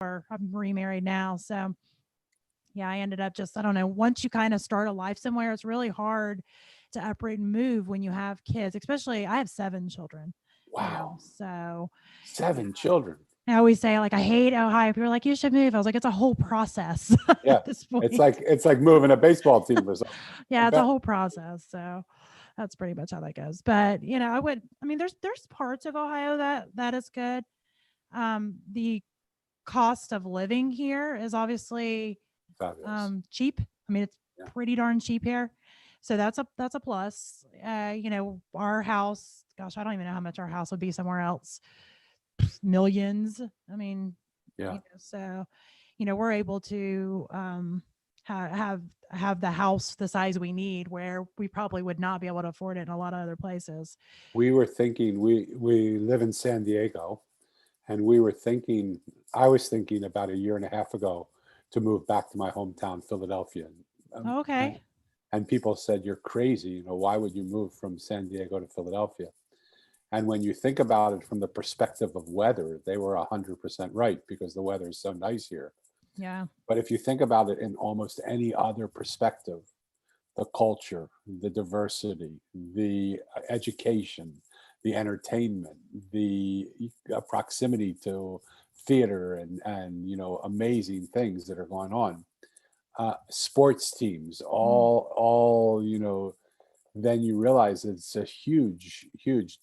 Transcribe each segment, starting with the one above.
or I'm remarried now. So yeah, I ended up just, I don't know, once you kind of start a life somewhere, it's really hard to uproot and move when you have kids, especially I have 7 children now. Wow. So yeah, 7 children. I always say like, I hate Ohio. People are like, you should move. I was like, it's a whole process Yeah. at this It's point. like it's like moving a baseball team or something. I Yeah, it's a bet. whole process. So that's pretty much how that goes. But I mean, there's parts of Ohio that is good. The cost of living here is obviously Fabulous. cheap. I mean, it's Yeah. pretty darn cheap here. So that's a plus. Our house, gosh, I don't even know how much our house would be somewhere else. Millions. I mean, Yeah. so we're able to have the house the size we need, where we probably would not be able to afford it in a lot of other places. We were thinking we live in San Diego, and we were thinking I was thinking about a year and a half ago to move back to my hometown, Philadelphia. Um, and, Okay. and people said, "You're crazy. Why would you move from San Diego to Philadelphia?" And when you think about it from the perspective of weather, they were 100% right because the weather is so nice here. Yeah. But if you think about it in almost any other perspective, the culture, the diversity, the education, the entertainment, the proximity to theater and amazing things that are going on, sports teams, Mm. all, then you realize it's a huge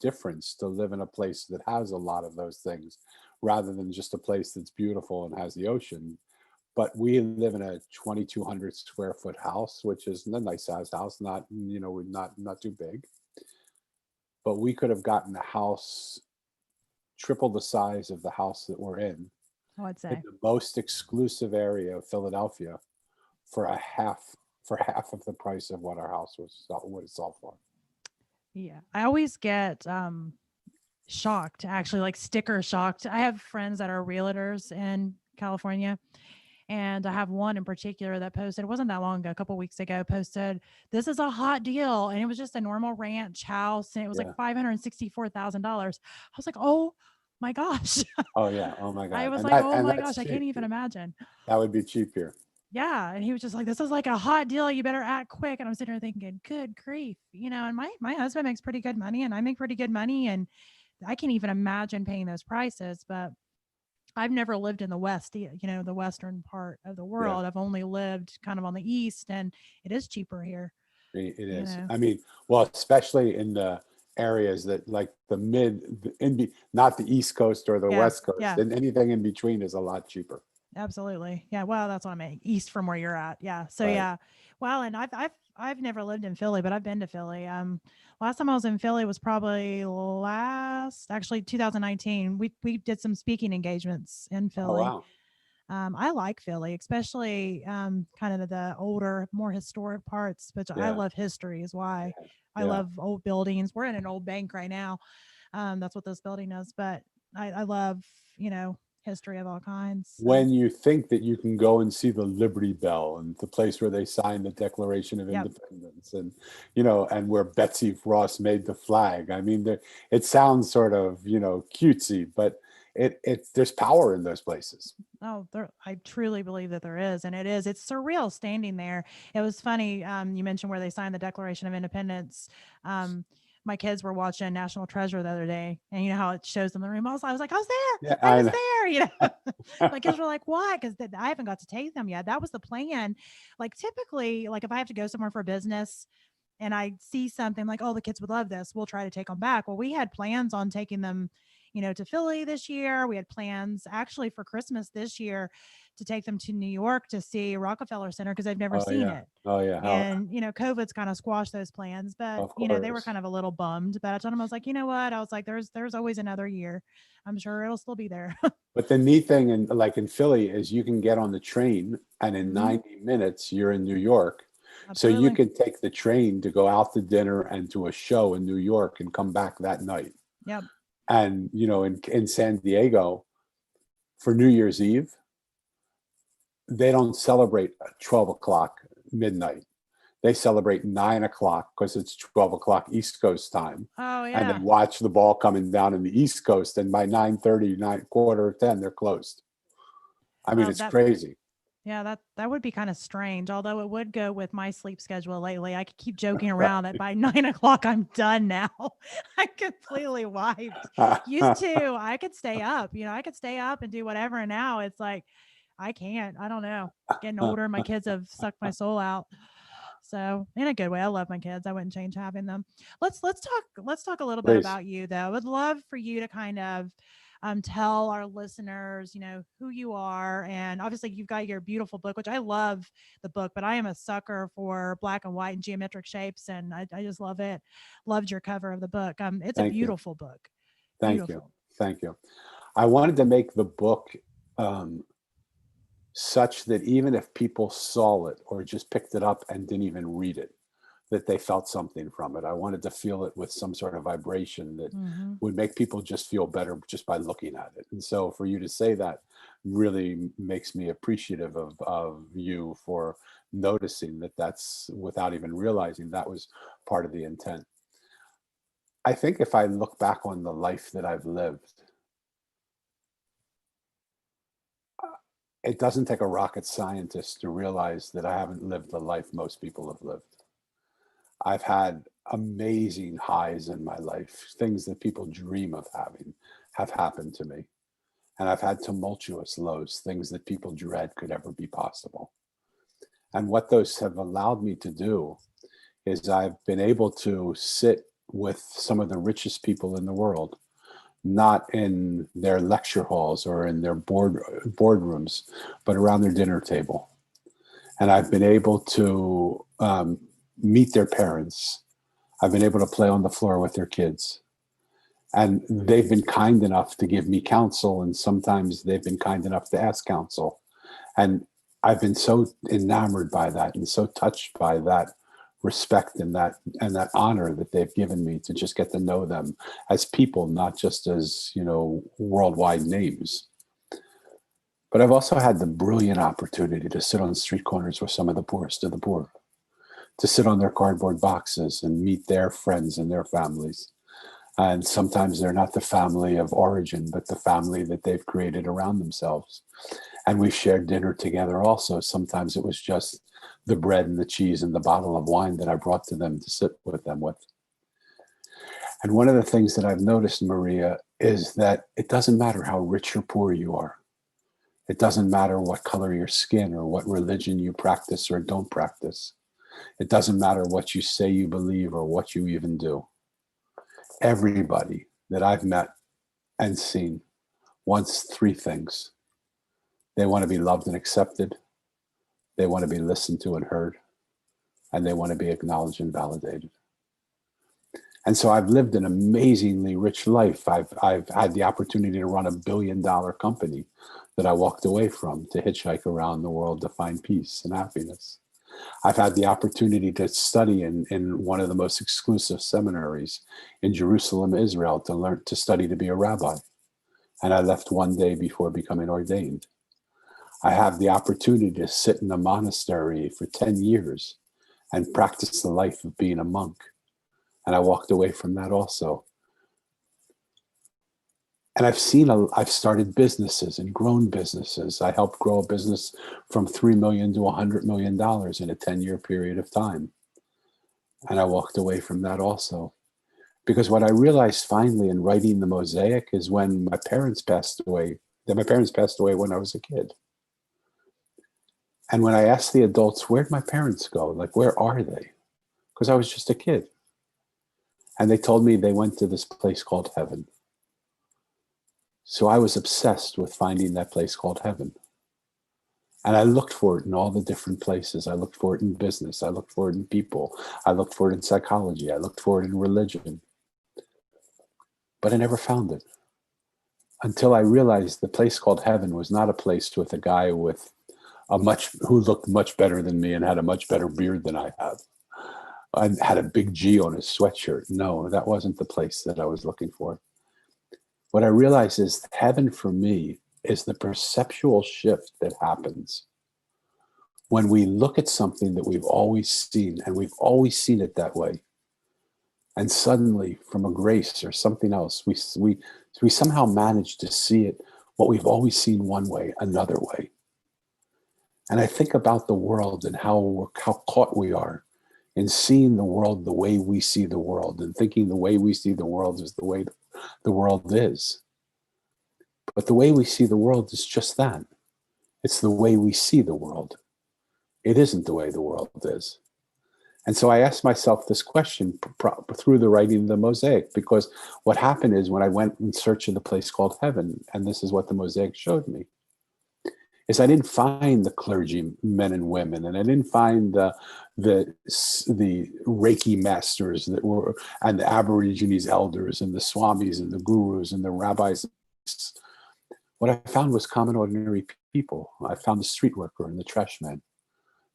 difference to live in a place that has a lot of those things rather than just a place that's beautiful and has the ocean. But we live in a 2,200 square foot house, which is a nice sized house, not too big. But we could have gotten a house triple the size of the house that we're I would in say. the most exclusive area of Philadelphia for half of the price of what our house would sell for. Yeah. I always get shocked, actually, like sticker shocked. I have friends that are realtors in California, and I have one in particular that posted, it wasn't that long ago, a couple weeks ago, posted, "This is a hot deal." And it was just a normal ranch house, and it was like Yeah. $564,000. I was like, oh my gosh. Oh yeah. Oh my I God. was And like, that oh and my that's gosh, I can't cheap. even imagine. That would be cheap here. Yeah. And he was just like, "This is like a hot deal. You better act quick." And I'm sitting there thinking, good grief. And my husband makes pretty good money, and I make pretty good money. And I can't even imagine paying those prices. But I've never lived in the West, the Western part of the Yeah. world. I've only lived kind of on the East, and it is cheaper here, It you is. know. I mean, well, especially in the areas that like not the East Coast or the Yeah. West Coast, Yeah. and anything in between is a lot cheaper. Absolutely. Yeah. Well, that's what I mean. East from where you're at. Yeah. So Right. yeah. Well, and I've never lived in Philly, but I've been to Philly. Last time I was in Philly was probably actually 2019. We did some speaking engagements in Oh Philly. wow. I like Philly, especially kind of the older, more historic parts, but I Yeah. love history is why. Yeah. I Yeah. love old buildings. We're in an old bank right now. That's what this building is, but I love, history of all kinds. So When you think that you can go and see the Liberty Bell and the place where they signed the Declaration of yep. Independence and where Betsy Ross made the flag. I mean, it sounds sort of, cutesy, but there's power in those places. Oh, I truly believe that there is, and it is. It's surreal standing there. It was funny. You mentioned where they signed the Declaration of Independence. Um, my kids were watching National Treasure the other day, and you know how it shows them the room. I was like, I was there. Yeah, I I was know. there. My kids were like, "What?" Because I haven't got to take them yet. That was the plan. Like typically, like if I have to go somewhere for business, and I see something like, oh, the kids would love this, we'll try to take them back. Well, we had plans on taking them, to Philly this year. We had plans actually for Christmas this year to take them to New York to see Rockefeller Center because they've never Oh seen yeah. it. Oh yeah. How, And, COVID's kind of squashed those plans, but, of they were course. kind of a little bummed. But I told them, I was like, you know what? I was like, there's always another year. I'm sure it'll still be there. But the neat thing in Philly is you can get on the train and in Hmm. 90 minutes you're in New York. So you Absolutely. can take the train to go out to dinner and to a show in New York and come back that night. Yep. And in San Diego for New Year's Eve, they don't celebrate at 12 o'clock midnight. They celebrate 9 o'clock because it's 12 o'clock East Coast time. Oh, And they yeah. watch the ball coming down in the East Coast. And by 9:30, quarter of 10, they're closed. I mean, Well, it's crazy. yeah, that would be kind of strange. Although it would go with my sleep schedule lately. I could keep joking around that by 9 o'clock I'm done now. I'm completely wiped. Used to, I could stay up. I could stay up and do whatever. And now it's like I can't. I don't know. Getting older, my kids have sucked my soul out. So in a good way, I love my kids. I wouldn't change having them. Let's talk a little bit Please. about you though. I would love for you to kind of tell our listeners, who you are. And obviously you've got your beautiful book, which I love the book, but I am a sucker for black and white and geometric shapes. And I just love it. Loved your cover of the book. It's a Thank you. beautiful book. Thank you. Beautiful. Thank you. I wanted to make the book um, such that even if people saw it or just picked it up and didn't even read it, that they felt something from it. I wanted to feel it with some sort of vibration that Mm-hmm. would make people just feel better just by looking at it. And so for you to say that really makes me appreciative of you for noticing that that's, without even realizing that was part of the intent. I think if I look back on the life that I've lived, it doesn't take a rocket scientist to realize that I haven't lived the life most people have lived. I've had amazing highs in my life. Things that people dream of having have happened to me. And I've had tumultuous lows, things that people dread could ever be possible. And what those have allowed me to do is I've been able to sit with some of the richest people in the world, not in their lecture halls or in their boardrooms, but around their dinner table. And I've been able to meet their parents. I've been able to play on the floor with their kids. And they've been kind enough to give me counsel. And sometimes they've been kind enough to ask counsel. And I've been so enamored by that and so touched by that respect and that honor that they've given me to just get to know them as people, not just as, worldwide names. But I've also had the brilliant opportunity to sit on street corners with some of the poorest of the poor, to sit on their cardboard boxes and meet their friends and their families. And sometimes they're not the family of origin, but the family that they've created around themselves. And we've shared dinner together also. Sometimes it was just the bread and the cheese and the bottle of wine that I brought to them to sit with them with. And one of the things that I've noticed, Maria, is that it doesn't matter how rich or poor you are. It doesn't matter what color your skin or what religion you practice or don't practice. It doesn't matter what you say you believe or what you even do. Everybody that I've met and seen wants three things. They want to be loved and accepted. They want to be listened to and heard. And they want to be acknowledged and validated. And so I've lived an amazingly rich life. I've had the opportunity to run $1 billion company that I walked away from to hitchhike around the world to find peace and happiness. I've had the opportunity to study in one of the most exclusive seminaries in Jerusalem, Israel, to study to be a rabbi. And I left one day before becoming ordained. I have the opportunity to sit in a monastery for 10 years and practice the life of being a monk. And I walked away from that also. And I've started businesses and grown businesses. I helped grow a business from $3 million to $100 million in a 10-year period of time. And I walked away from that also. Because what I realized finally in writing the Mosaic is when my parents passed away when I was a kid. And when I asked the adults, where'd my parents go? Like, where are they? Because I was just a kid. And they told me they went to this place called heaven. So I was obsessed with finding that place called heaven. And I looked for it in all the different places. I looked for it in business. I looked for it in people. I looked for it in psychology. I looked for it in religion. But I never found it until I realized the place called heaven was not a place with a guy who looked much better than me and had a much better beard than I have. I had a big G on his sweatshirt. No, that wasn't the place that I was looking for. What I realized is heaven for me is the perceptual shift that happens when we look at something that we've always seen, and we've always seen it that way. And suddenly, from a grace or something else, we somehow manage to see it, what we've always seen one way, another way. And I think about the world and how caught we are in seeing the world the way we see the world, and thinking the way we see the world is the way the world is. But the way we see the world is just that. It's the way we see the world. It isn't the way the world is. And so I asked myself this question through the writing of the Mosaic, because what happened is when I went in search of the place called heaven, and this is what the Mosaic showed me, is I didn't find the clergy men and women, and I didn't find the Reiki masters that were, and the Aborigines elders, and the swamis, and the gurus, and the rabbis. What I found was common, ordinary people. I found the street worker and the trash man,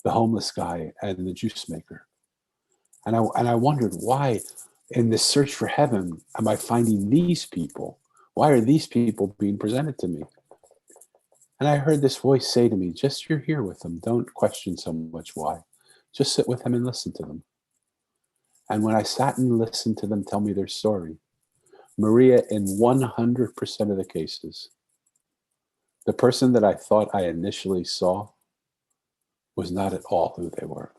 the homeless guy and the juice maker. And I wondered, why in this search for heaven am I finding these people? Why are these people being presented to me? And I heard this voice say to me, just you're here with them. Don't question so much why. Just sit with them and listen to them. And when I sat and listened to them tell me their story, Maria, in 100% of the cases, the person that I thought I initially saw was not at all who they were.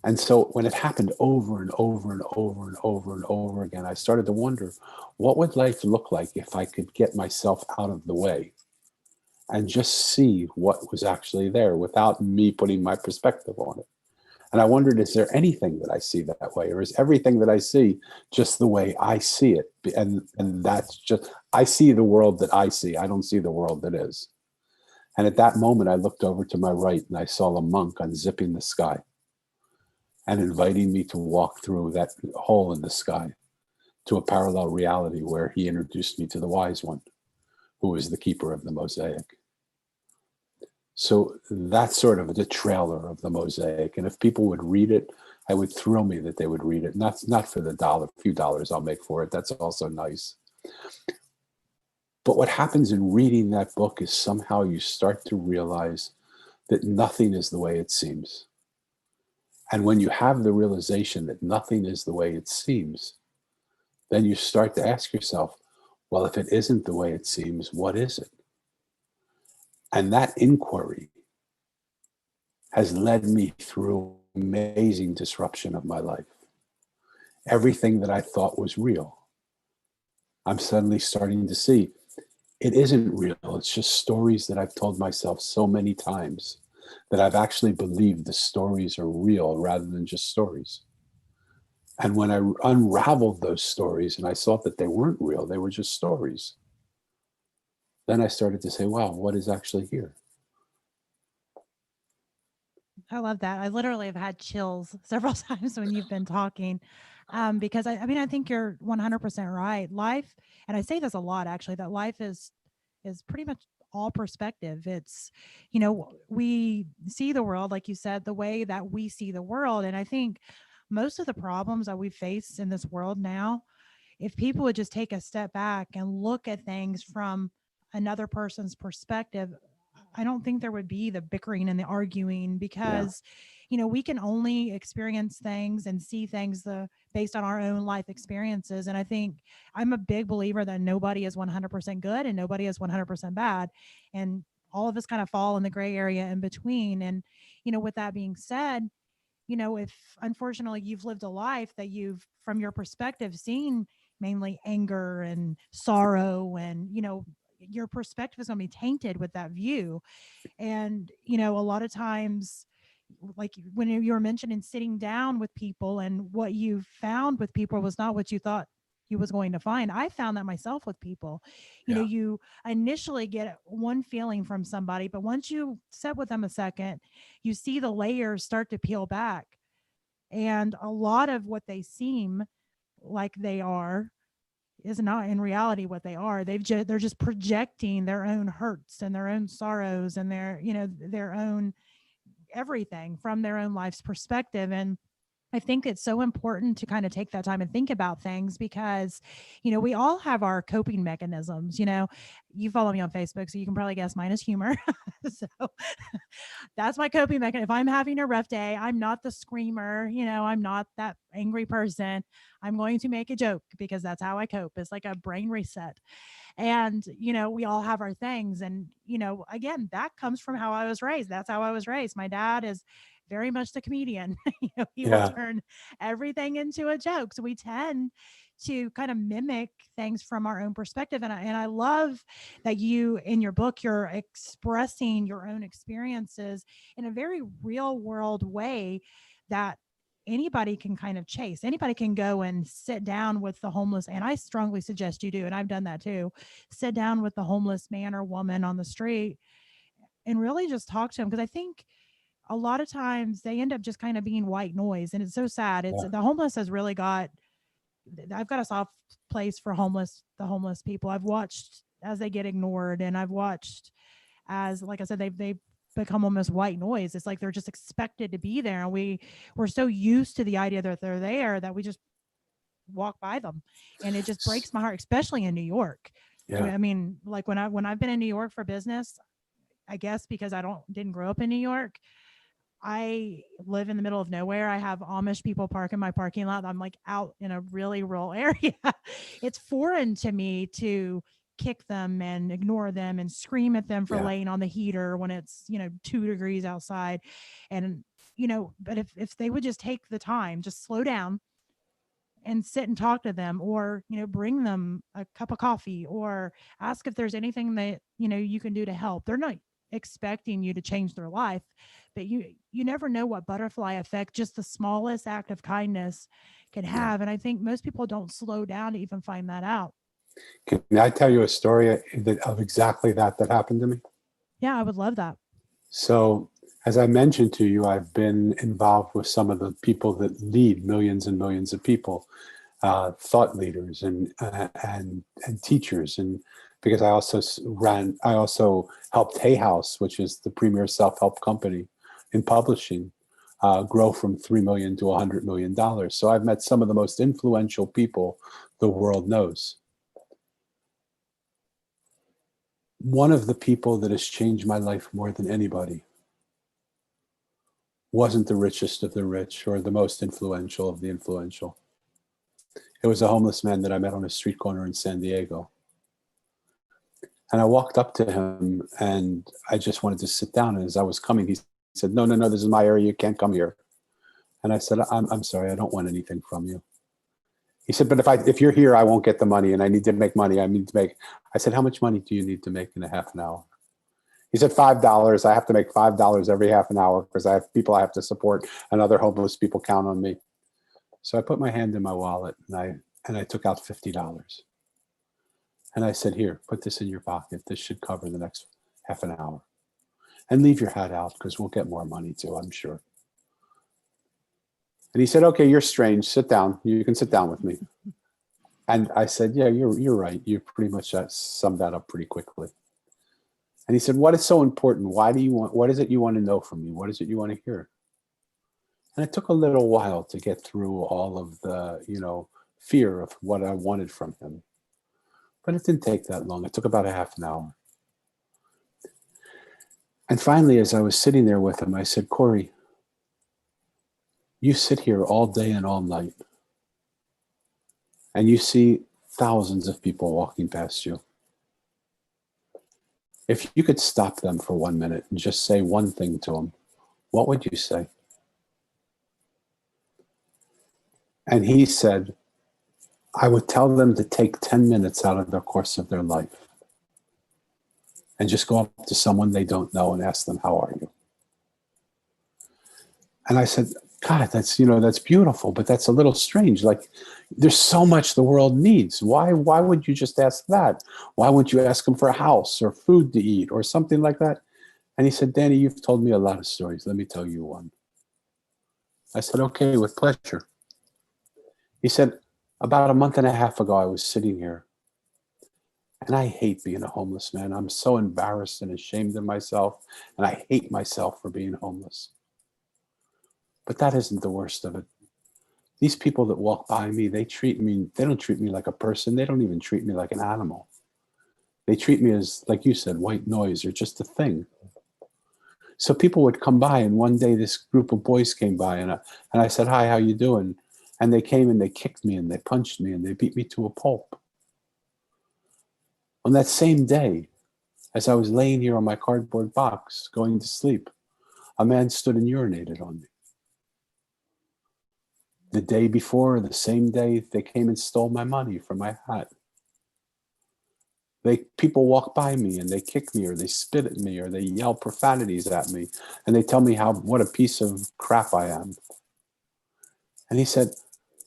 And so when it happened over and over and over and over and over again, I started to wonder, what would life look like if I could get myself out of the way and just see what was actually there without me putting my perspective on it? And I wondered, is there anything that I see that way? Or is everything that I see just the way I see it? And that's just, I see the world that I see. I don't see the world that is. And at that moment, I looked over to my right and I saw a monk unzipping the sky and inviting me to walk through that hole in the sky to a parallel reality where he introduced me to the wise one, who is the keeper of the Mosaic. So that's sort of the trailer of the Mosaic. And if people would read it, it would thrill me that they would read it. Not for the few dollars I'll make for it. That's also nice. But what happens in reading that book is somehow you start to realize that nothing is the way it seems. And when you have the realization that nothing is the way it seems, then you start to ask yourself, well, if it isn't the way it seems, what is it? And that inquiry has led me through amazing disruption of my life. Everything that I thought was real, I'm suddenly starting to see it isn't real. It's just stories that I've told myself so many times that I've actually believed the stories are real rather than just stories. And when I unraveled those stories and I saw that they weren't real, they were just stories, then I started to say, wow, what is actually here? I love that. I literally have had chills several times when you've been talking, because I mean, I think you're 100% right. Life, and I say this a lot actually, that life is pretty much all perspective. It's, we see the world, like you said, the way that we see the world. And I think most of the problems that we face in this world now, if people would just take a step back and look at things from another person's perspective, I don't think there would be the bickering and the arguing, Yeah, because, we can only experience things and see things based on our own life experiences. And I think I'm a big believer that nobody is 100% good and nobody is 100% bad. And all of us kind of fall in the gray area in between. And, with that being said, if unfortunately you've lived a life that you've, from your perspective, seen mainly anger and sorrow, and, your perspective is going to be tainted with that view. And, a lot of times, like when you were mentioning sitting down with people, and what you found with people was not what you thought you was going to find. I found that myself with people. yeah, You initially get one feeling from somebody, but once you sit with them a second, you see the layers start to peel back. And a lot of what they seem like they are is not in reality what they are. They're just projecting their own hurts and their own sorrows and their own everything from their own life's perspective. And I think it's so important to kind of take that time and think about things because, we all have our coping mechanisms. You follow me on Facebook, so you can probably guess mine is humor. So that's my coping mechanism. If I'm having a rough day, I'm not the screamer, I'm not that angry person. I'm going to make a joke because that's how I cope. It's like a brain reset. And, we all have our things. And, again, that comes from how I was raised. That's how I was raised. My dad is very much the comedian. He will Yeah. turn everything into a joke. So we tend to kind of mimic things from our own perspective. And I love that you, in your book, you're expressing your own experiences in a very real world way that anybody can kind of chase. Anybody can go and sit down with the homeless. And I strongly suggest you do. And I've done that too. Sit down with the homeless man or woman on the street and really just talk to them. Because I think a lot of times they end up just kind of being white noise. And it's so sad. It's Yeah. the homeless has really I've got a soft place for the homeless people. I've watched as they get ignored, and I've watched as, like I said, they've become almost white noise. It's like they're just expected to be there, and we're so used to the idea that they're there that we just walk by them, and it just breaks my heart, especially in New York. Yeah. I mean, like when I've been in New York for business, I guess because I didn't grow up in New York, I live in the middle of nowhere. I have Amish people park in my parking lot. I'm like out in a really rural area. It's foreign to me to kick them and ignore them and scream at them for Yeah. laying on the heater when it's, 2 degrees outside. And, but if they would just take the time, just slow down and sit and talk to them, or bring them a cup of coffee, or ask if there's anything that you can do to help. They're not expecting you to change their life, but you never know what butterfly effect just the smallest act of kindness can Yeah. have. And I think most people don't slow down to even find that out. Can I tell you a story of exactly that happened to me? Yeah, I would love that. So, as I mentioned to you, I've been involved with some of the people that lead millions and millions of people, thought leaders and teachers, and because I also helped Hay House, which is the premier self-help company in publishing, grow from $3 million to $100 million. So I've met some of the most influential people the world knows. One of the people that has changed my life more than anybody wasn't the richest of the rich or the most influential of the influential. It was a homeless man that I met on a street corner in San Diego. And I walked up to him and I just wanted to sit down. And as I was coming, he said, no, this is my area. You can't come here. And I said, I'm sorry, I don't want anything from you. He said, but if you're here, I won't get the money, and I need to make money. I said, how much money do you need to make in a half an hour? He said, $5. I have to make $5 every half an hour because I have people I have to support, and other homeless people count on me. So I put my hand in my wallet and I took out $50. And I said, here, put this in your pocket. This should cover the next half an hour. And leave your hat out because we'll get more money too, I'm sure. And he said, okay, you're strange. Sit down. You can sit down with me. And I said, yeah, you're right. You pretty much summed that up pretty quickly. And he said, what is so important? What is it you want to know from me? What is it you want to hear? And it took a little while to get through all of the, fear of what I wanted from him. But it didn't take that long. It took about a half an hour. And finally, as I was sitting there with him, I said, Corey, you sit here all day and all night, and you see thousands of people walking past you. If you could stop them for 1 minute and just say one thing to them, what would you say? And he said, I would tell them to take 10 minutes out of the course of their life and just go up to someone they don't know and ask them, how are you? And I said, God, that's beautiful, but that's a little strange. Like, there's so much the world needs. Why would you just ask that? Why wouldn't you ask them for a house or food to eat or something like that? And he said, Danny, you've told me a lot of stories. Let me tell you one. I said, okay, with pleasure. He said, about a month and a half ago, I was sitting here, and I hate being a homeless man. I'm so embarrassed and ashamed of myself, and I hate myself for being homeless. But that isn't the worst of it. these people that walk by me, they don't treat me like a person. They don't even treat me like an animal. They treat me as, like you said, white noise or just a thing. So people would come by, and one day this group of boys came by, and I said, "Hi, how you doing?" And they came and they kicked me and they punched me and they beat me to a pulp. On that same day, as I was laying here on my cardboard box going to sleep, a man stood and urinated on me. The day before, the same day, they came and stole my money from my hat. People walk by me and they kick me or they spit at me or they yell profanities at me and they tell me what a piece of crap I am. And he said,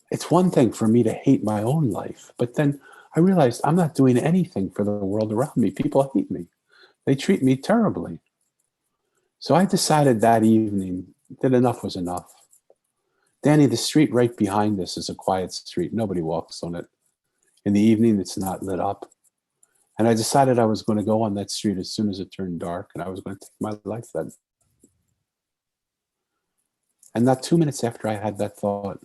it's one thing for me to hate my own life, but then I realized I'm not doing anything for the world around me. People hate me. They treat me terribly. So I decided that evening that enough was enough. Danny, the street right behind us is a quiet street. Nobody walks on it. In the evening, it's not lit up. And I decided I was going to go on that street as soon as it turned dark, and I was going to take my life then. And not 2 minutes after I had that thought,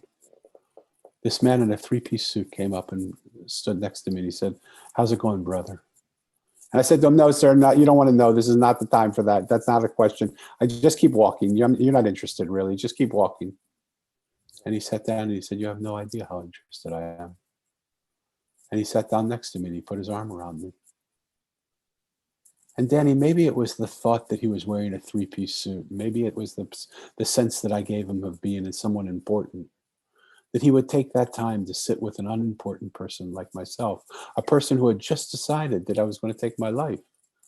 this man in a three-piece suit came up and stood next to me, and he said, "How's it going, brother?" And I said to him, "No, sir, you don't want to know. This is not the time for that. That's not a question. I just keep walking. You're not interested, really. Just keep walking." And he sat down and he said, "You have no idea how interested I am." And he sat down next to me and he put his arm around me. And Danny, maybe it was the thought that he was wearing a three-piece suit. Maybe it was the sense that I gave him of being someone important, that he would take that time to sit with an unimportant person like myself, a person who had just decided that I was going to take my life.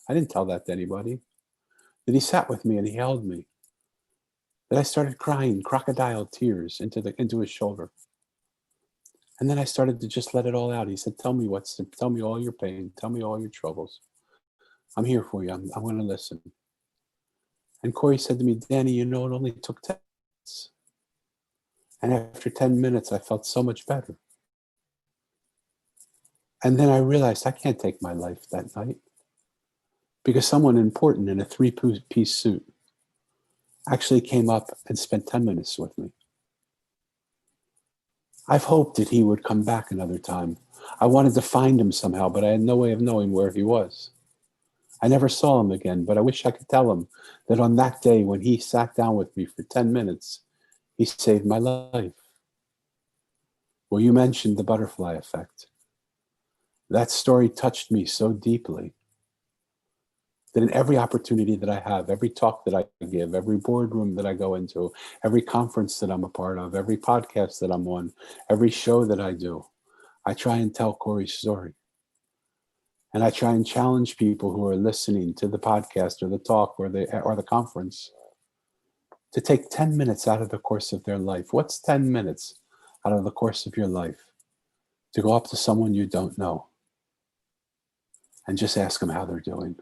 I didn't tell that to anybody. That he sat with me and he held me. That I started crying crocodile tears into his shoulder. And then I started to just let it all out. He said, tell me all your pain. Tell me all your troubles. I'm here for you. I'm going to listen." And Corey said to me, "Danny, it only took 10 minutes. And after 10 minutes, I felt so much better." And then I realized I can't take my life that night because someone important in a three-piece suit actually came up and spent 10 minutes with me. I've hoped that he would come back another time. I wanted to find him somehow, but I had no way of knowing where he was. I never saw him again, but I wish I could tell him that on that day when he sat down with me for 10 minutes, he saved my life. Well, you mentioned the butterfly effect. That story touched me so deeply that in every opportunity that I have, every talk that I give, every boardroom that I go into, every conference that I'm a part of, every podcast that I'm on, every show that I do, I try and tell Corey's story. And I try and challenge people who are listening to the podcast or the talk or the conference to take 10 minutes out of the course of their life. What's 10 minutes out of the course of your life to go up to someone you don't know and just ask them how they're doing?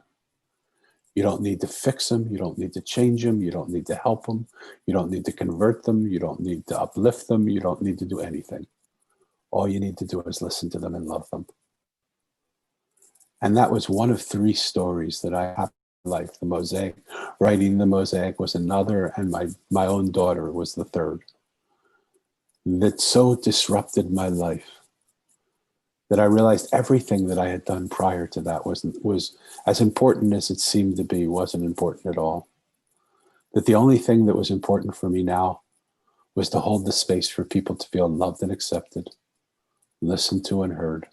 You don't need to fix them. You don't need to change them. You don't need to help them. You don't need to convert them. You don't need to uplift them. You don't need to do anything. All you need to do is listen to them and love them. And that was one of 3 stories that I have in life. The Mosaic, writing the Mosaic was another, and my own daughter was the third. That so disrupted my life that I realized everything that I had done prior to that was as important as it seemed to be, wasn't important at all. That the only thing that was important for me now was to hold the space for people to feel loved and accepted, listened to and heard,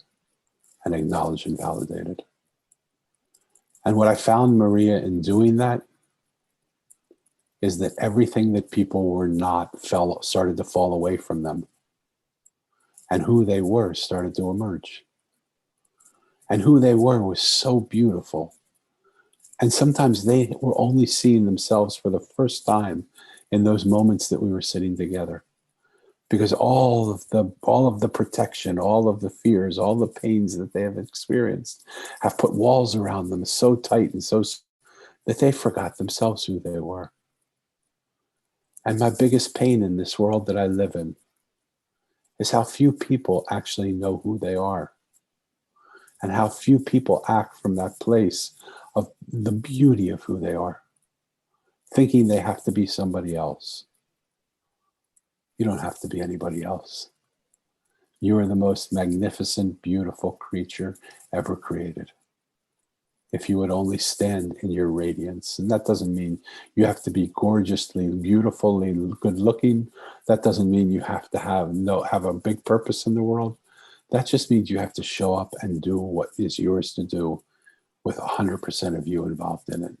and acknowledged and validated. And what I found, Maria, in doing that is that everything that people were not started to fall away from them. And who they were started to emerge. And who they were was so beautiful. And sometimes they were only seeing themselves for the first time in those moments that we were sitting together. Because all of the protection, all of the fears, all the pains that they have experienced have put walls around them so tight and so that they forgot themselves who they were. And my biggest pain in this world that I live in is how few people actually know who they are. And how few people act from that place of the beauty of who they are, thinking they have to be somebody else. You don't have to be anybody else. You are the most magnificent, beautiful creature ever created. If you would only stand in your radiance. And that doesn't mean you have to be gorgeously, beautifully good looking. That doesn't mean you have to have a big purpose in the world. That just means you have to show up and do what is yours to do with 100% of you involved in it.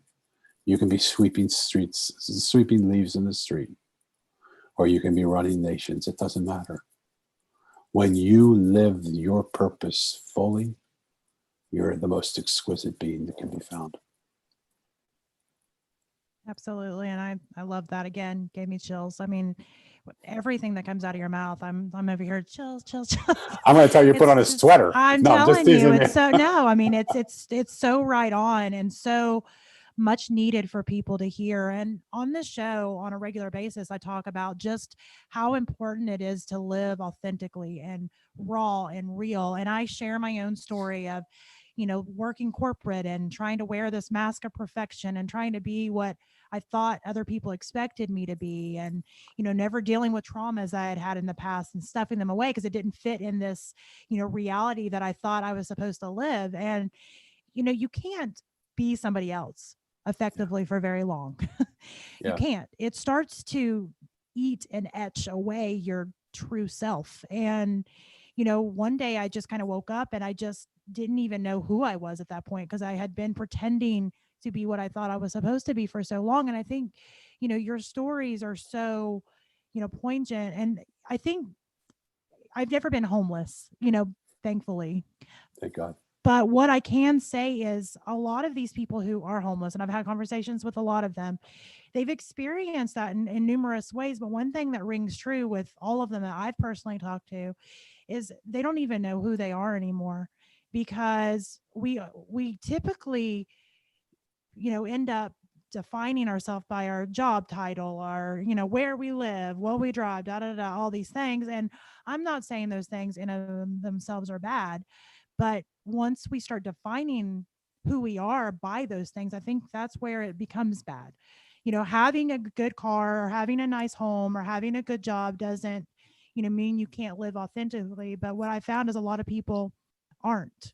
You can be sweeping leaves in the street, or you can be running nations. It doesn't matter. When you live your purpose fully, you're the most exquisite being that can be found. Absolutely. And I love that. Again, gave me chills. I mean, everything that comes out of your mouth, I'm over here, chills, chills, chills. I'm going to tell you, put on a sweater. I'm No, I'm just telling you, teasing it's so, no, I mean, it's so right on and so much needed for people to hear. And on this show on a regular basis, I talk about just how important it is to live authentically and raw and real. And I share my own story of, working corporate and trying to wear this mask of perfection and trying to be what I thought other people expected me to be, and, never dealing with traumas I had had in the past and stuffing them away because it didn't fit in this, reality that I thought I was supposed to live. And, you can't be somebody else effectively for very long. You can't. It starts to eat and etch away your true self. And, one day I just kind of woke up and I just didn't even know who I was at that point because I had been pretending to be what I thought I was supposed to be for so long. And I think, your stories are so, poignant. And I think I've never been homeless, thankfully. Thank God. But what I can say is a lot of these people who are homeless, and I've had conversations with a lot of them, they've experienced that in numerous ways. But one thing that rings true with all of them that I've personally talked to is they don't even know who they are anymore, because we typically, end up defining ourselves by our job title, our, where we live, what we drive, da da da, all these things. And I'm not saying those things in themselves are bad, but once we start defining who we are by those things, I think that's where it becomes bad. Having a good car or having a nice home or having a good job doesn't, mean you can't live authentically. But what I found is a lot of people aren't.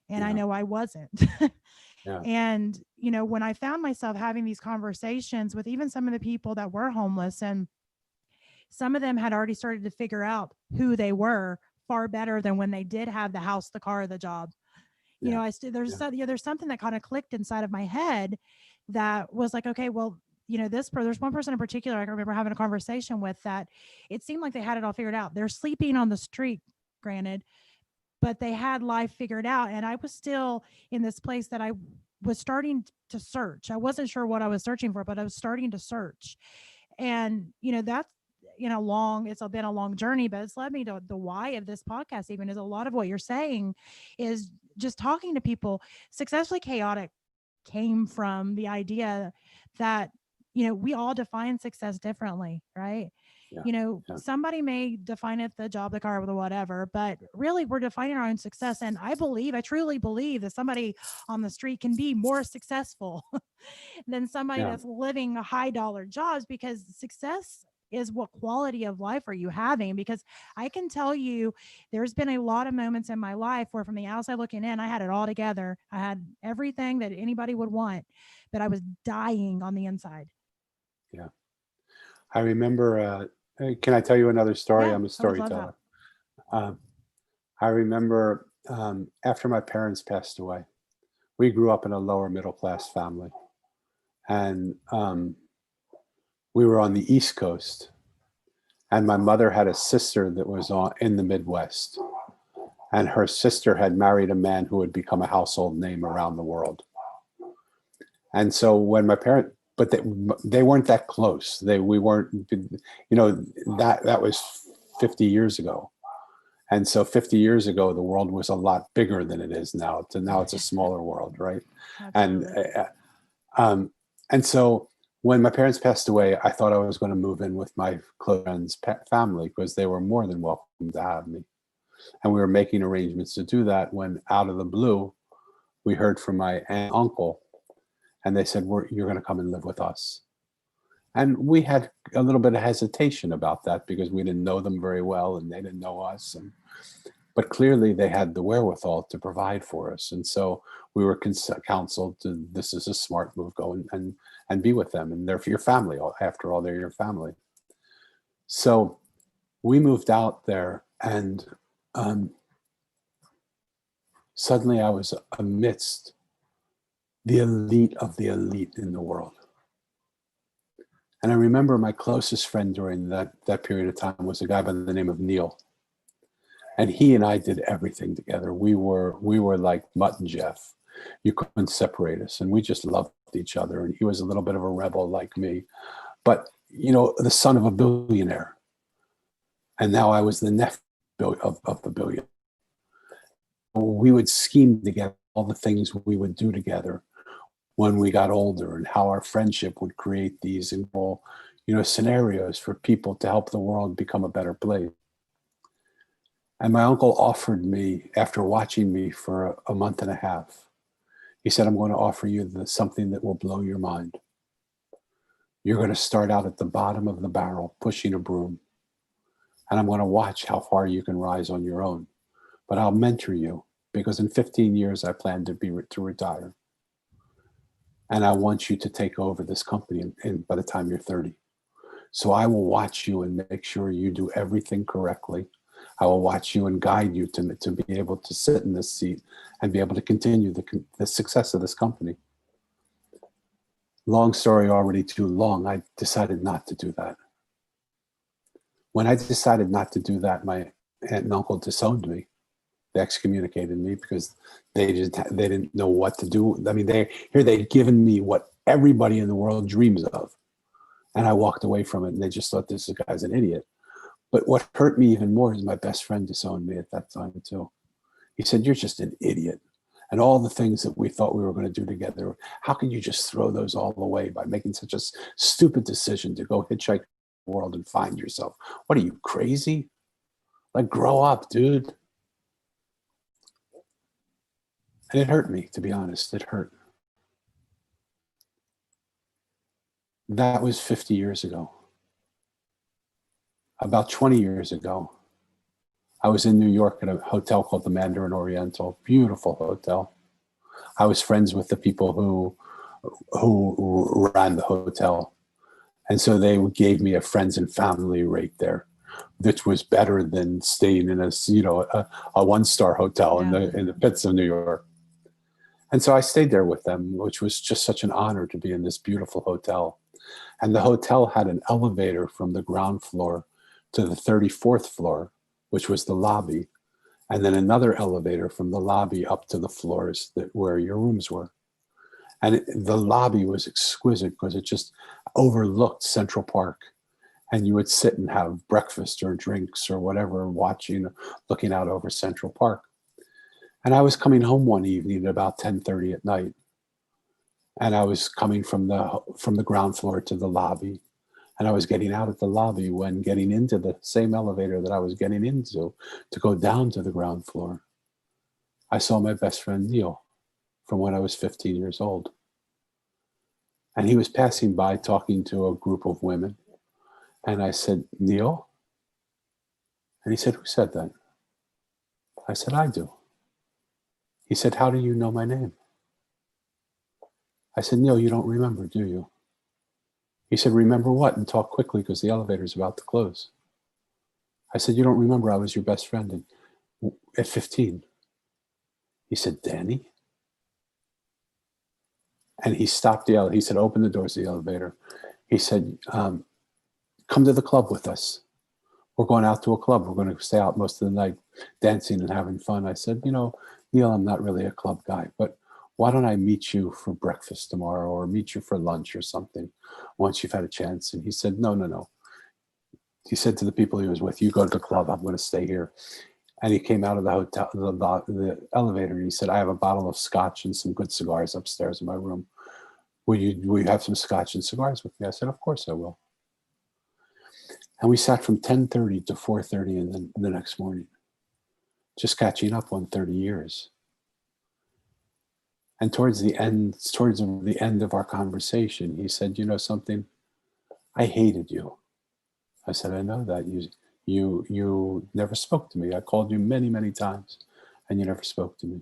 And I know I wasn't. And, when I found myself having these conversations with even some of the people that were homeless, and some of them had already started to figure out who they were far better than when they did have the house, the car, the job. There's something that kind of clicked inside of my head that was like, okay, well, there's one person in particular I can remember having a conversation with that it seemed like they had it all figured out. They're sleeping on the street, granted, but they had life figured out. And I was still in this place that I was starting to search. I wasn't sure what I was searching for, but I was starting to search. And, that's, it's been a long journey, but it's led me to the why of this podcast. Even is a lot of what you're saying is just talking to people. Successfully Chaotic came from the idea that, we all define success differently, right? Somebody may define it, the job, the car, or the whatever, but really we're defining our own success. And I truly believe that somebody on the street can be more successful than somebody that's living high dollar jobs, because success is what quality of life are you having? Because I can tell you, there's been a lot of moments in my life where from the outside looking in, I had it all together. I had everything that anybody would want, but I was dying on the inside. Yeah. I remember, can I tell you another story? Yeah, I'm a storyteller. I remember after my parents passed away, we grew up in a lower middle class family. And we were on the East Coast. And my mother had a sister that was in the Midwest. And her sister had married a man who had become a household name around the world. And so when my parents, but they weren't that close. We weren't, that was 50 years ago. And so 50 years ago, the world was a lot bigger than it is now. Now it's a smaller world, right? And so when my parents passed away, I thought I was going to move in with my close friends' family because they were more than welcome to have me. And we were making arrangements to do that when, out of the blue, we heard from my aunt and uncle, and they said, you're going to come and live with us. And we had a little bit of hesitation about that because we didn't know them very well and they didn't know us. But clearly they had the wherewithal to provide for us. And so we were counseled to, this is a smart move, go and be with them. And they're your family. After all, they're your family. So we moved out there, and suddenly I was amidst the elite of the elite in the world. And I remember my closest friend during that period of time was a guy by the name of Neil. And he and I did everything together. We were like Mutt and Jeff. You couldn't separate us, and we just loved each other. And he was a little bit of a rebel like me, but the son of a billionaire. And now I was the nephew of the billionaire. We would scheme together all the things we would do together when we got older, and how our friendship would create these scenarios for people to help the world become a better place. And my uncle offered me, after watching me for a month and a half, he said, I'm going to offer you something that will blow your mind. You're going to start out at the bottom of the barrel, pushing a broom. And I'm going to watch how far you can rise on your own. But I'll mentor you, because in 15 years, I plan to retire. And I want you to take over this company by the time you're 30. So I will watch you and make sure you do everything correctly. I will watch you and guide you to be able to sit in this seat and be able to continue the success of this company. Long story already too long, I decided not to do that. When I decided not to do that, my aunt and uncle disowned me. They excommunicated me because they didn't know what to do. I mean, they'd given me what everybody in the world dreams of. And I walked away from it, and they just thought this guy's an idiot. But what hurt me even more is my best friend disowned me at that time too. He said, you're just an idiot. And all the things that we thought we were going to do together, how can you just throw those all away by making such a stupid decision to go hitchhike the world and find yourself? What are you, crazy? Like, grow up, dude. And it hurt me, to be honest. It hurt. That was 50 years ago. About 20 years ago, I was in New York at a hotel called the Mandarin Oriental, beautiful hotel. I was friends with the people who ran the hotel. And so they gave me a friends and family rate there, which was better than staying in a one-star hotel in the pits of New York. And so I stayed there with them, which was just such an honor to be in this beautiful hotel. And the hotel had an elevator from the ground floor to the 34th floor, which was the lobby, and then another elevator from the lobby up to the floors where your rooms were. And the lobby was exquisite because it just overlooked Central Park. And you would sit and have breakfast or drinks or whatever, looking out over Central Park. And I was coming home one evening at about 10:30 at night. And I was coming from the ground floor to the lobby. And I was getting out at the lobby when getting into the same elevator that I was getting into to go down to the ground floor. I saw my best friend Neil from when I was 15 years old. And he was passing by talking to a group of women. And I said, Neil? And he said, who said that? I said, I do. He said, how do you know my name? I said, Neil, you don't remember, do you? He said, remember what? And talk quickly because the elevator's about to close. I said, you don't remember I was your best friend at 15. He said, Danny? And he stopped the elevator. He said, open the doors of the elevator. He said, come to the club with us. We're going out to a club. We're going to stay out most of the night dancing and having fun. I said, Neil, I'm not really a club guy, but why don't I meet you for breakfast tomorrow or meet you for lunch or something once you've had a chance? And he said, no. He said to the people he was with, you go to the club, I'm going to stay here. And he came out of the hotel, the elevator, and he said, I have a bottle of scotch and some good cigars upstairs in my room. Will you have some scotch and cigars with me? I said, of course I will. And we sat from 10:30 to 4:30 and then the next morning, just catching up on 30 years. And towards the end of our conversation, he said, you know something? I hated you. I said, I know that. You never spoke to me. I called you many, many times, and you never spoke to me.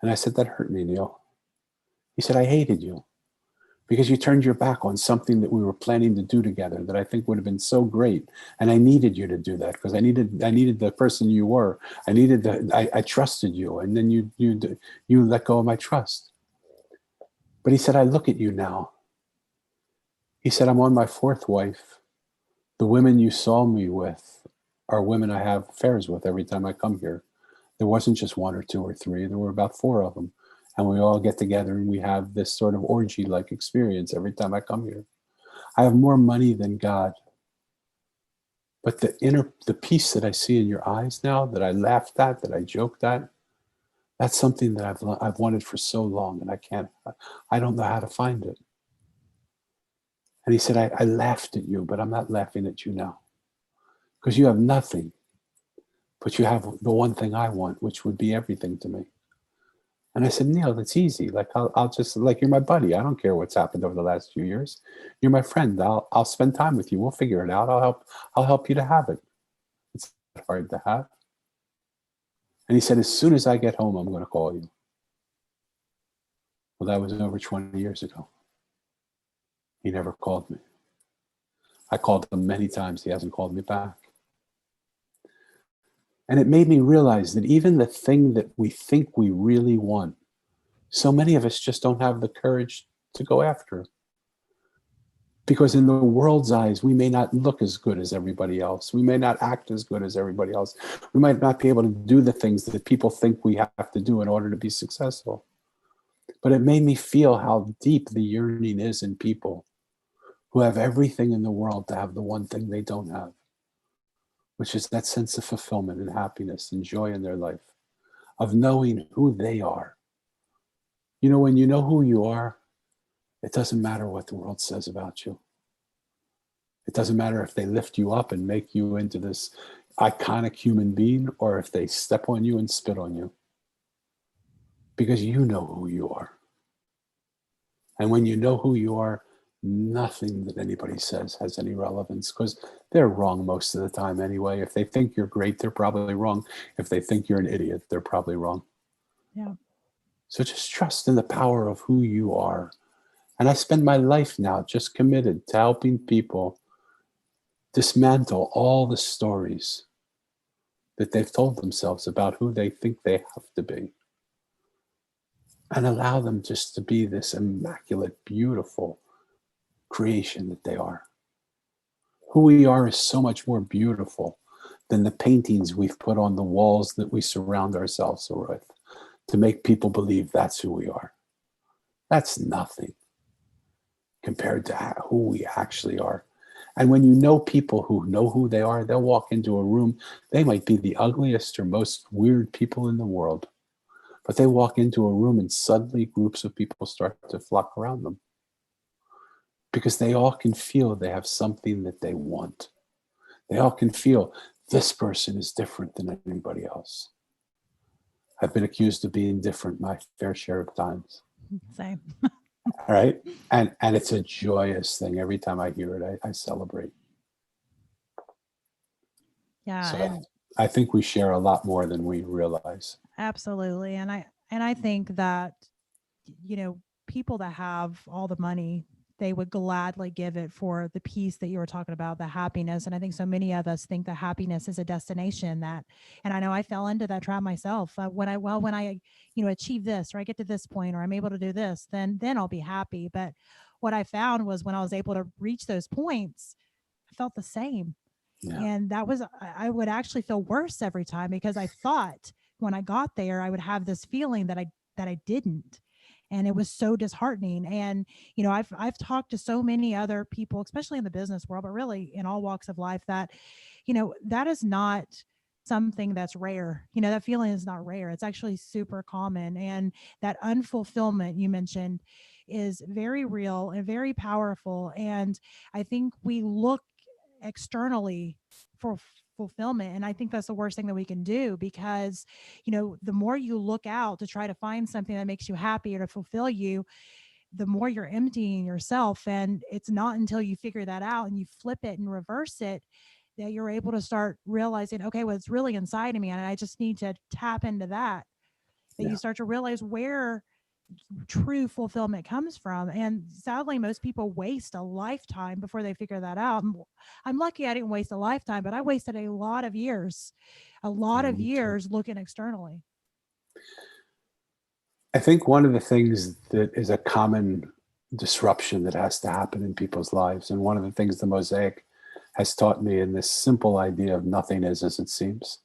And I said, that hurt me, Neil. He said, I hated you because you turned your back on something that we were planning to do together that I think would have been so great. And I needed you to do that because I needed the person you were. I trusted you. And then you let go of my trust. But he said, I look at you now. He said, I'm on my fourth wife. The women you saw me with are women I have affairs with every time I come here. There wasn't just one or two or three, there were about four of them. And we all get together and we have this sort of orgy like experience every time I come here. I have more money than God. But the peace that I see in your eyes now, that I laughed at, that I joked at, that's something that I've wanted for so long, and I don't know how to find it. And he said, I laughed at you, but I'm not laughing at you now. Because you have nothing, but you have the one thing I want, which would be everything to me. And I said, Neil, that's easy. Like, I'll just, like, you're my buddy. I don't care what's happened over the last few years. You're my friend. I'll spend time with you. We'll figure it out. I'll help you to have it. It's not hard to have. And he said, as soon as I get home, I'm going to call you. Well, that was over 20 years ago. He never called me. I called him many times. He hasn't called me back. And it made me realize that even the thing that we think we really want, so many of us just don't have the courage to go after. Because in the world's eyes, we may not look as good as everybody else. We may not act as good as everybody else. We might not be able to do the things that people think we have to do in order to be successful. But it made me feel how deep the yearning is in people who have everything in the world to have the one thing they don't have, which is that sense of fulfillment and happiness and joy in their life, of knowing who they are. You know, when you know who you are, it doesn't matter what the world says about you. It doesn't matter if they lift you up and make you into this iconic human being, or if they step on you and spit on you. Because you know who you are. And when you know who you are, nothing that anybody says has any relevance, because they're wrong most of the time anyway. If they think you're great, they're probably wrong. If they think you're an idiot, they're probably wrong. Yeah. So just trust in the power of who you are. And I spend my life now just committed to helping people dismantle all the stories that they've told themselves about who they think they have to be, and allow them just to be this immaculate, beautiful creation that they are. Who we are is so much more beautiful than the paintings we've put on the walls that we surround ourselves with to make people believe that's who we are. That's nothing compared to who we actually are. And when you know people who know who they are, they'll walk into a room. They might be the ugliest or most weird people in the world, but they walk into a room and suddenly groups of people start to flock around them because they all can feel they have something that they want. They all can feel this person is different than anybody else. I've been accused of being different my fair share of times. Same. All right. And it's a joyous thing. Every time I hear it, I celebrate. Yeah. So And I think we share a lot more than we realize. absolutely. And I think that, people that have all the money, they would gladly give it for the peace that you were talking about, the happiness. And I think so many of us think that happiness is a destination and I know I fell into that trap myself. When I, achieve this, or I get to this point, or I'm able to do this, then I'll be happy. But what I found was when I was able to reach those points, I felt the same. Yeah. And I would actually feel worse every time because I thought when I got there, I would have this feeling that I didn't. And it was so disheartening. And, I've talked to so many other people, especially in the business world, but really in all walks of life that, that is not something that's rare. That feeling is not rare. It's actually super common. And that unfulfillment you mentioned is very real and very powerful. And I think we look externally for fulfillment, and I think that's the worst thing that we can do, because the more you look out to try to find something that makes you happy or to fulfill you, the more you're emptying yourself. And it's not until you figure that out and you flip it and reverse it that you're able to start realizing, okay, well, it's really inside of me, and I just need to tap into that. That you Yeah. start to realize where true fulfillment comes from. And sadly, most people waste a lifetime before they figure that out. I'm lucky I didn't waste a lifetime, but I wasted a lot Yeah, of me too. years looking externally. I think one of the things that is a common disruption that has to happen in people's lives, and one of the things the Mosaic has taught me in this simple idea of nothing is as it seems,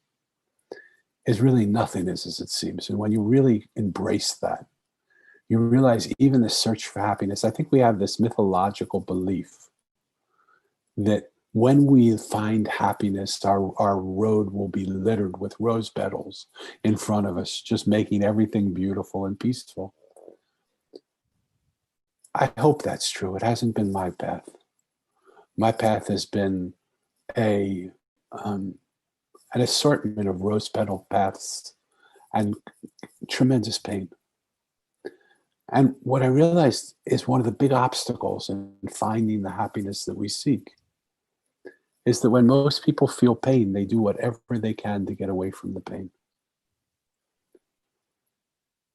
is really nothing is as it seems. And when you really embrace that, you realize even the search for happiness, I think we have this mythological belief that when we find happiness, our road will be littered with rose petals in front of us, just making everything beautiful and peaceful. I hope that's true. It hasn't been my path. My path has been a um, an assortment of rose petal paths and tremendous pain. And what I realized is one of the big obstacles in finding the happiness that we seek is that when most people feel pain, they do whatever they can to get away from the pain.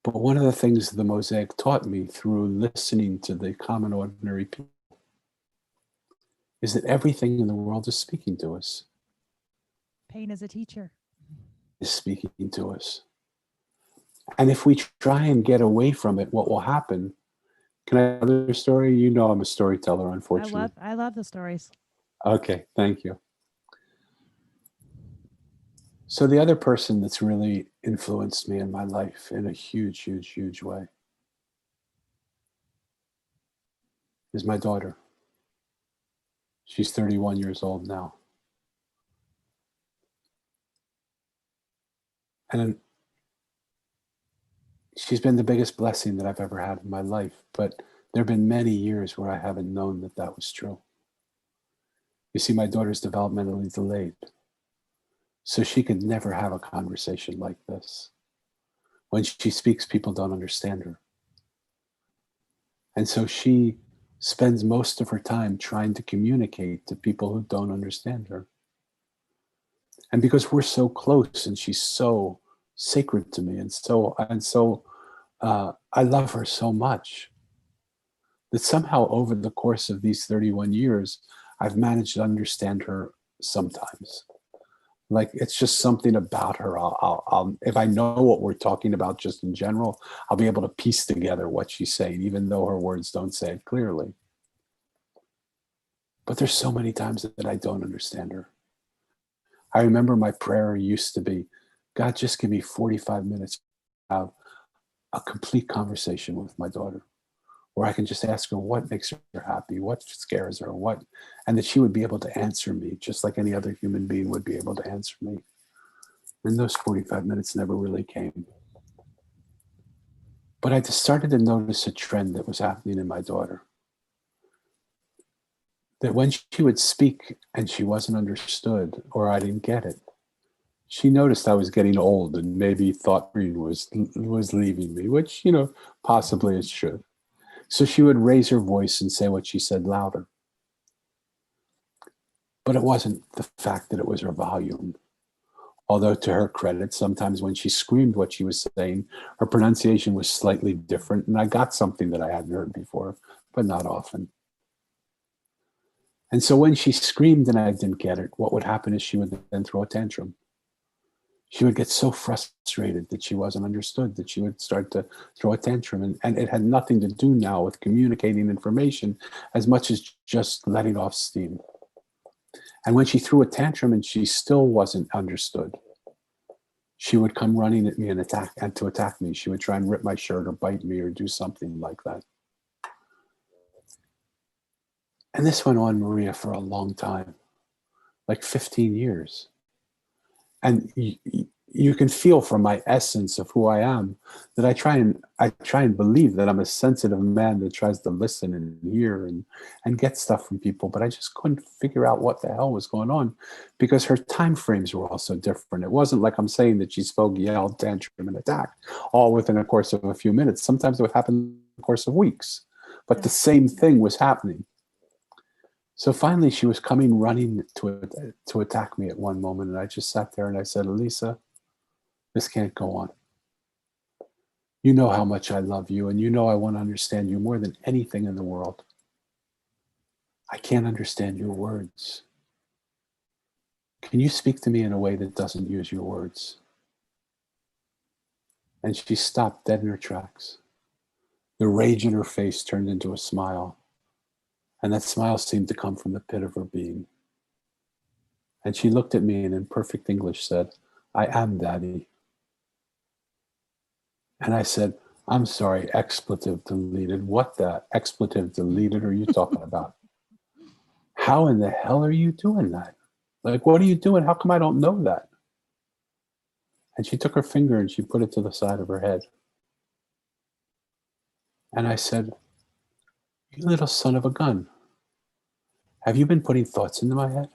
But one of the things the Mosaic taught me through listening to the common ordinary people is that everything in the world is speaking to us, Pain is a teacher. is speaking to us. And if we try and get away from it, what will happen? Can I tell another story? You know I'm a storyteller, unfortunately. I love the stories. Okay, thank you. So the other person that's really influenced me in my life in a huge, huge, huge way is my daughter. She's 31 years old now. And she's been the biggest blessing that I've ever had in my life. But there have been many years where I haven't known that that was true. You see, my daughter's developmentally delayed. So she could never have a conversation like this. When she speaks, people don't understand her. And so she spends most of her time trying to communicate to people who don't understand her. And because we're so close and she's so sacred to me, and so I love her so much, that somehow over the course of these 31 years, I've managed to understand her sometimes. Like it's just something about her. I'll if I know what we're talking about just in general, I'll be able to piece together what she's saying, even though her words don't say it clearly. But there's so many times that I don't understand her. I remember my prayer used to be, God, just give me 45 minutes to have a complete conversation with my daughter, where I can just ask her what makes her happy, what scares her, and that she would be able to answer me just like any other human being would be able to answer me. And those 45 minutes never really came. But I just started to notice a trend that was happening in my daughter. That when she would speak and she wasn't understood or I didn't get it, she noticed I was getting old and maybe thought Green was leaving me, which, possibly it should. So she would raise her voice and say what she said louder. But it wasn't the fact that it was her volume. Although to her credit, sometimes when she screamed what she was saying, her pronunciation was slightly different, and I got something that I hadn't heard before, but not often. And so when she screamed and I didn't get it, what would happen is she would then throw a tantrum. She would get so frustrated that she wasn't understood that she would start to throw a tantrum. And it had nothing to do now with communicating information as much as just letting off steam. And when she threw a tantrum and she still wasn't understood, she would come running at me and to attack me. She would try and rip my shirt or bite me or do something like that. And this went on, Maria, for a long time, like 15 years. And you can feel from my essence of who I am that I try and believe that I'm a sensitive man that tries to listen and hear and get stuff from people, but I just couldn't figure out what the hell was going on because her time frames were also different. It wasn't like I'm saying that she spoke, yelled, tantrum, and attacked all within a course of a few minutes. Sometimes it would happen in the course of weeks. But the same thing was happening. So finally, she was coming running to attack me at one moment, and I just sat there and I said, Elisa, this can't go on. You know how much I love you, and you know I want to understand you more than anything in the world. I can't understand your words. Can you speak to me in a way that doesn't use your words? And she stopped dead in her tracks. The rage in her face turned into a smile, and that smile seemed to come from the pit of her being. And she looked at me and in perfect English said, I am Daddy. And I said, I'm sorry, expletive deleted. What the expletive deleted are you talking about? How in the hell are you doing that? Like, what are you doing? How come I don't know that? And she took her finger and she put it to the side of her head. And I said, you little son of a gun. Have you been putting thoughts into my head?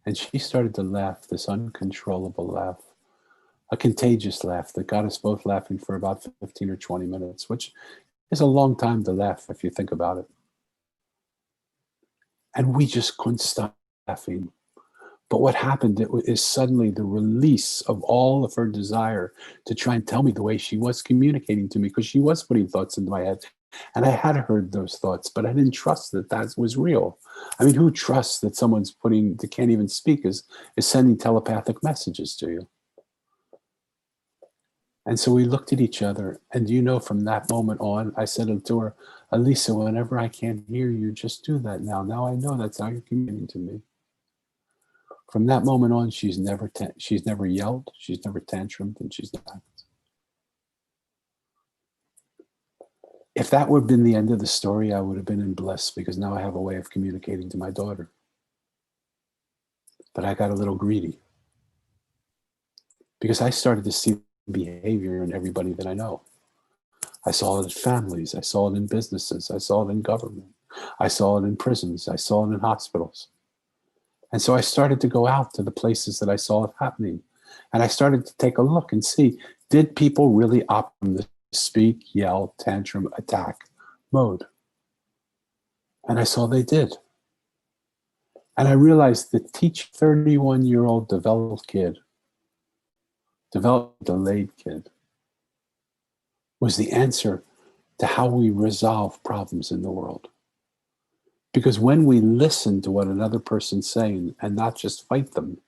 And she started to laugh, this uncontrollable laugh, a contagious laugh that got us both laughing for about 15 or 20 minutes, which is a long time to laugh if you think about it. And we just couldn't stop laughing. But what happened is suddenly the release of all of her desire to try and tell me the way she was communicating to me, because she was putting thoughts into my head. And I had heard those thoughts, but I didn't trust that that was real. I mean, who trusts that someone's that can't even speak is sending telepathic messages to you? And so we looked at each other, and you know, from that moment on, I said to her, Elisa, whenever I can't hear you, just do that now. Now I know that's how you're communicating to me. From that moment on, she's never yelled, she's never tantrumed, and she's not. If that would have been the end of the story, I would have been in bliss, because now I have a way of communicating to my daughter. But I got a little greedy, because I started to see behavior in everybody that I know. I saw it in families, I saw it in businesses, I saw it in government, I saw it in prisons, I saw it in hospitals. And so I started to go out to the places that I saw it happening. And I started to take a look and see, did people really opt in the speak, yell, tantrum, attack mode? And I saw they did. And I realized that teach 31-year-old developed delayed kid, was the answer to how we resolve problems in the world. Because when we listen to what another person's saying and not just fight them,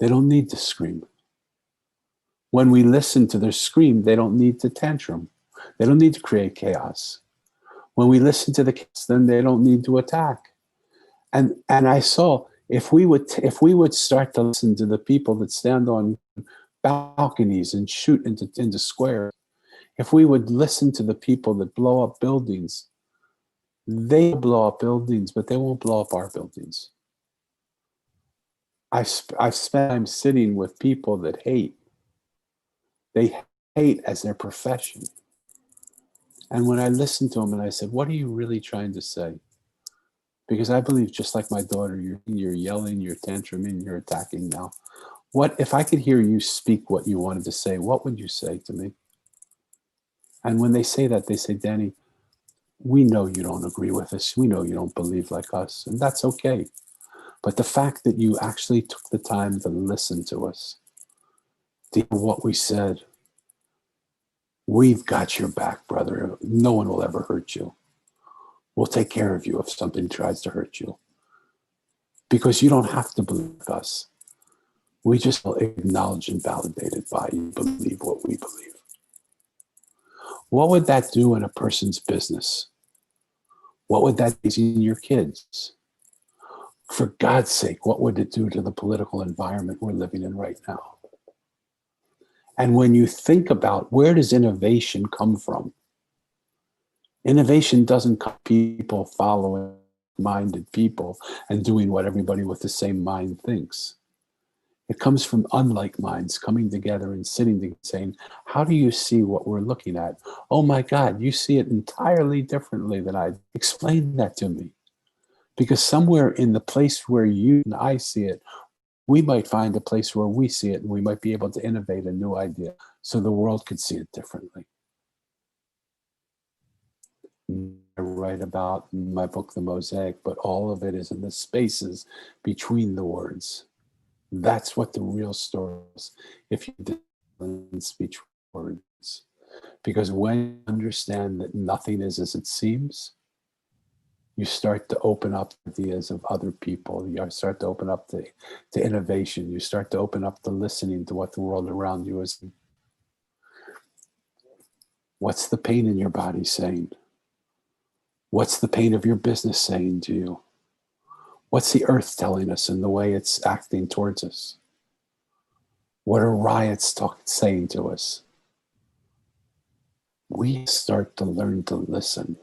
they don't need to scream. When we listen to their scream, they don't need to tantrum. They don't need to create chaos. When we listen to the kids, then they don't need to attack. And I saw, if we would start to listen to the people that stand on balconies and shoot into squares, if we would listen to the people that blow up buildings, they blow up buildings, but they won't blow up our buildings. I've spent time sitting with people that hate. They hate as their profession. And when I listened to them and I said, what are you really trying to say? Because I believe, just like my daughter, you're yelling, you're tantruming, you're attacking now. What if I could hear you speak what you wanted to say? What would you say to me? And when they say that, they say, Danny, we know you don't agree with us. We know you don't believe like us, and that's okay. But the fact that you actually took the time to listen to us, to hear what we said, we've got your back, brother. No one will ever hurt you. We'll take care of you if something tries to hurt you. Because you don't have to believe us. We just will acknowledge and validate it by you believe what we believe. What would that do in a person's business? What would that do in your kids? For God's sake, what would it do to the political environment we're living in right now? And when you think about, where does innovation come from? Innovation doesn't come from people following minded people and doing what everybody with the same mind thinks. It comes from unlike minds coming together and sitting together saying, how do you see what we're looking at? Oh my God, you see it entirely differently than I. Explain that to me. Because somewhere in the place where you and I see it, we might find a place where we see it, and we might be able to innovate a new idea so the world could see it differently. write about in my book, The Mosaic, but all of it is in the spaces between the words. That's what the real story is. If you difference between words, because when you understand that nothing is as it seems, you start to open up ideas of other people. You start to open up to innovation. You start to open up to listening to what the world around you is. What's the pain in your body saying? What's the pain of your business saying to you? What's the earth telling us in the way it's acting towards us? What are riots saying to us? We start to learn to listen.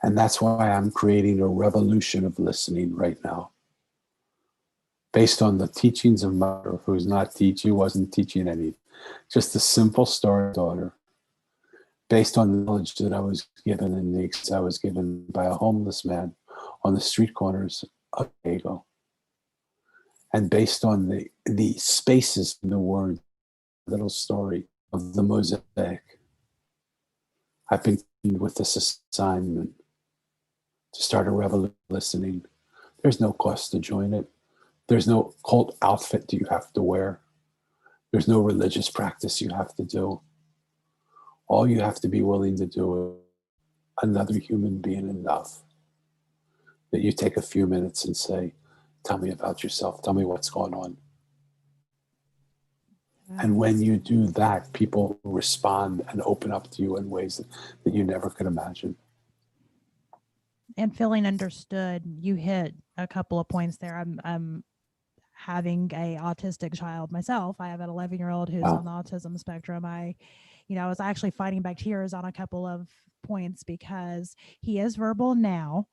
And that's why I'm creating a revolution of listening right now. Based on the teachings of mother, who's not teaching, wasn't teaching anything. Just a simple story, daughter. Based on the knowledge that I was given and the I was given by a homeless man on the street corners of Diego. And based on the spaces in the word, little story of the mosaic, I've been with this assignment to start a revolution listening. There's no cost to join it. There's no cult outfit that you have to wear. There's no religious practice you have to do. All you have to be willing to do is another human being enough that you take a few minutes and say, tell me about yourself. Tell me what's going on. And when you do that, people respond and open up to you in ways that you never could imagine. And feeling understood, you hit a couple of points there. I'm having a autistic child myself. I have an 11-year-old who's on the autism spectrum. I was actually fighting back tears on a couple of points because he is verbal now,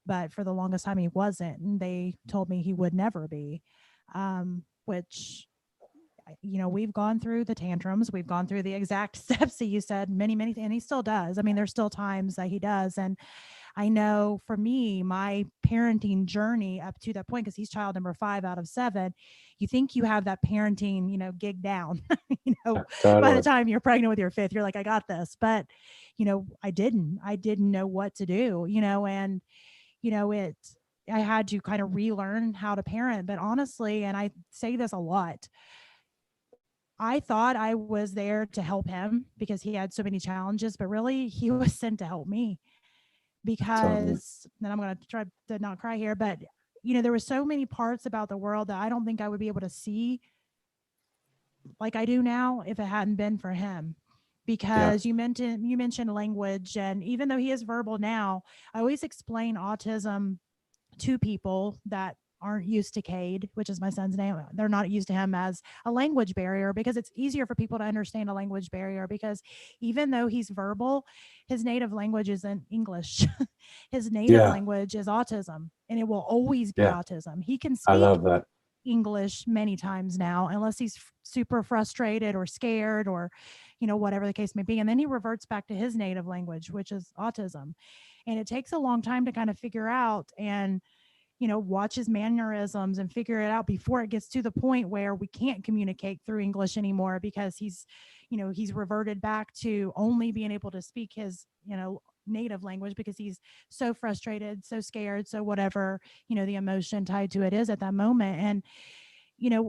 but for the longest time he wasn't. And they told me he would never be, which, we've gone through the tantrums. We've gone through the exact steps that you said, many, and he still does. I mean, there's still times that he does. And I know for me, my parenting journey up to that point, because he's child number 5 out of 7, you think you have that parenting, gig down, Totally. by the time you're pregnant with your 5th, you're like, I got this. But, I didn't know what to do, and, I had to kind of relearn how to parent. But honestly, and I say this a lot, I thought I was there to help him because he had so many challenges, but really he was sent to help me. Because then I'm going to try to not cry here, but there were so many parts about the world that I don't think I would be able to see like I do now if it hadn't been for him. Because you mentioned language, and even though he is verbal now, I always explain autism to people that aren't used to Cade, which is my son's name. They're not used to him as a language barrier, because it's easier for people to understand a language barrier, because even though he's verbal, his native language isn't English. His native language is autism, and it will always be autism. He can I speak love that. English many times now, unless he's super frustrated or scared or, whatever the case may be. And then he reverts back to his native language, which is autism. And it takes a long time to kind of figure out and watch his mannerisms and figure it out before it gets to the point where we can't communicate through English anymore, because he's reverted back to only being able to speak his, native language, because he's so frustrated, so scared, so whatever, the emotion tied to it is at that moment. And,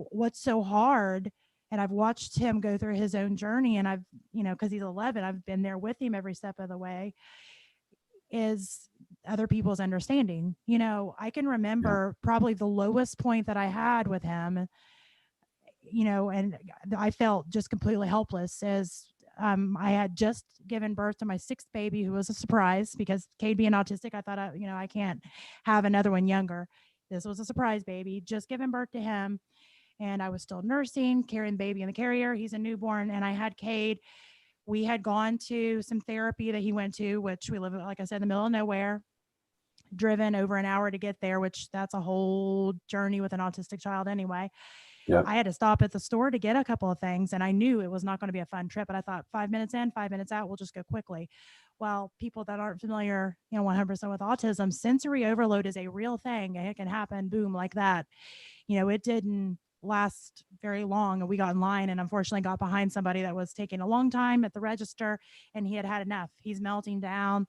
what's so hard, and I've watched him go through his own journey, and I've, because he's 11, I've been there with him every step of the way, is other people's understanding. I can remember probably the lowest point that I had with him, and I felt just completely helpless, as I had just given birth to my 6th baby, who was a surprise, because Cade being autistic, I thought, I can't have another one younger. This was a surprise baby, just giving birth to him. And I was still nursing, carrying the baby in the carrier. He's a newborn, and I had Cade. We had gone to some therapy that he went to, which we live, like I said, in the middle of nowhere, driven over an hour to get there, which that's a whole journey with an autistic child anyway. I had to stop at the store to get a couple of things, and I knew it was not going to be a fun trip, but I thought 5 minutes in, 5 minutes out, we'll just go quickly. Well, people that aren't familiar, 100% with autism, sensory overload is a real thing. It can happen, boom, like that. It didn't last very long, and we got in line, and unfortunately got behind somebody that was taking a long time at the register, and he had had enough. He's melting down,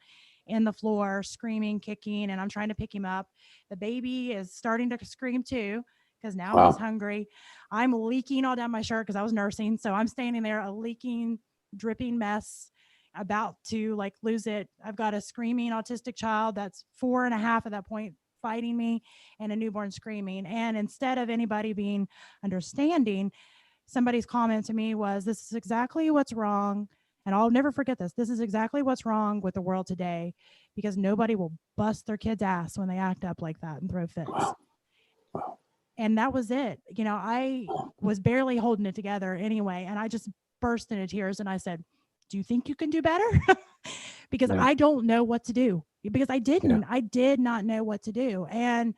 in the floor, screaming, kicking, and I'm trying to pick him up. The baby is starting to scream too, because now he's Wow. hungry. I'm leaking all down my shirt because I was nursing. So I'm standing there, a leaking, dripping mess, about to like lose it. I've got a screaming autistic child that's 4.5 at that point fighting me, and a newborn screaming. And instead of anybody being understanding, somebody's comment to me was, "This is exactly what's wrong." And I'll never forget this. This is exactly what's wrong with the world today, because nobody will bust their kid's ass when they act up like that and throw fits. Wow. Wow. And that was it. I was barely holding it together anyway. And I just burst into tears and I said, "Do you think you can do better?" Because Yeah. I don't know what to do, because I Yeah. did not know what to do. And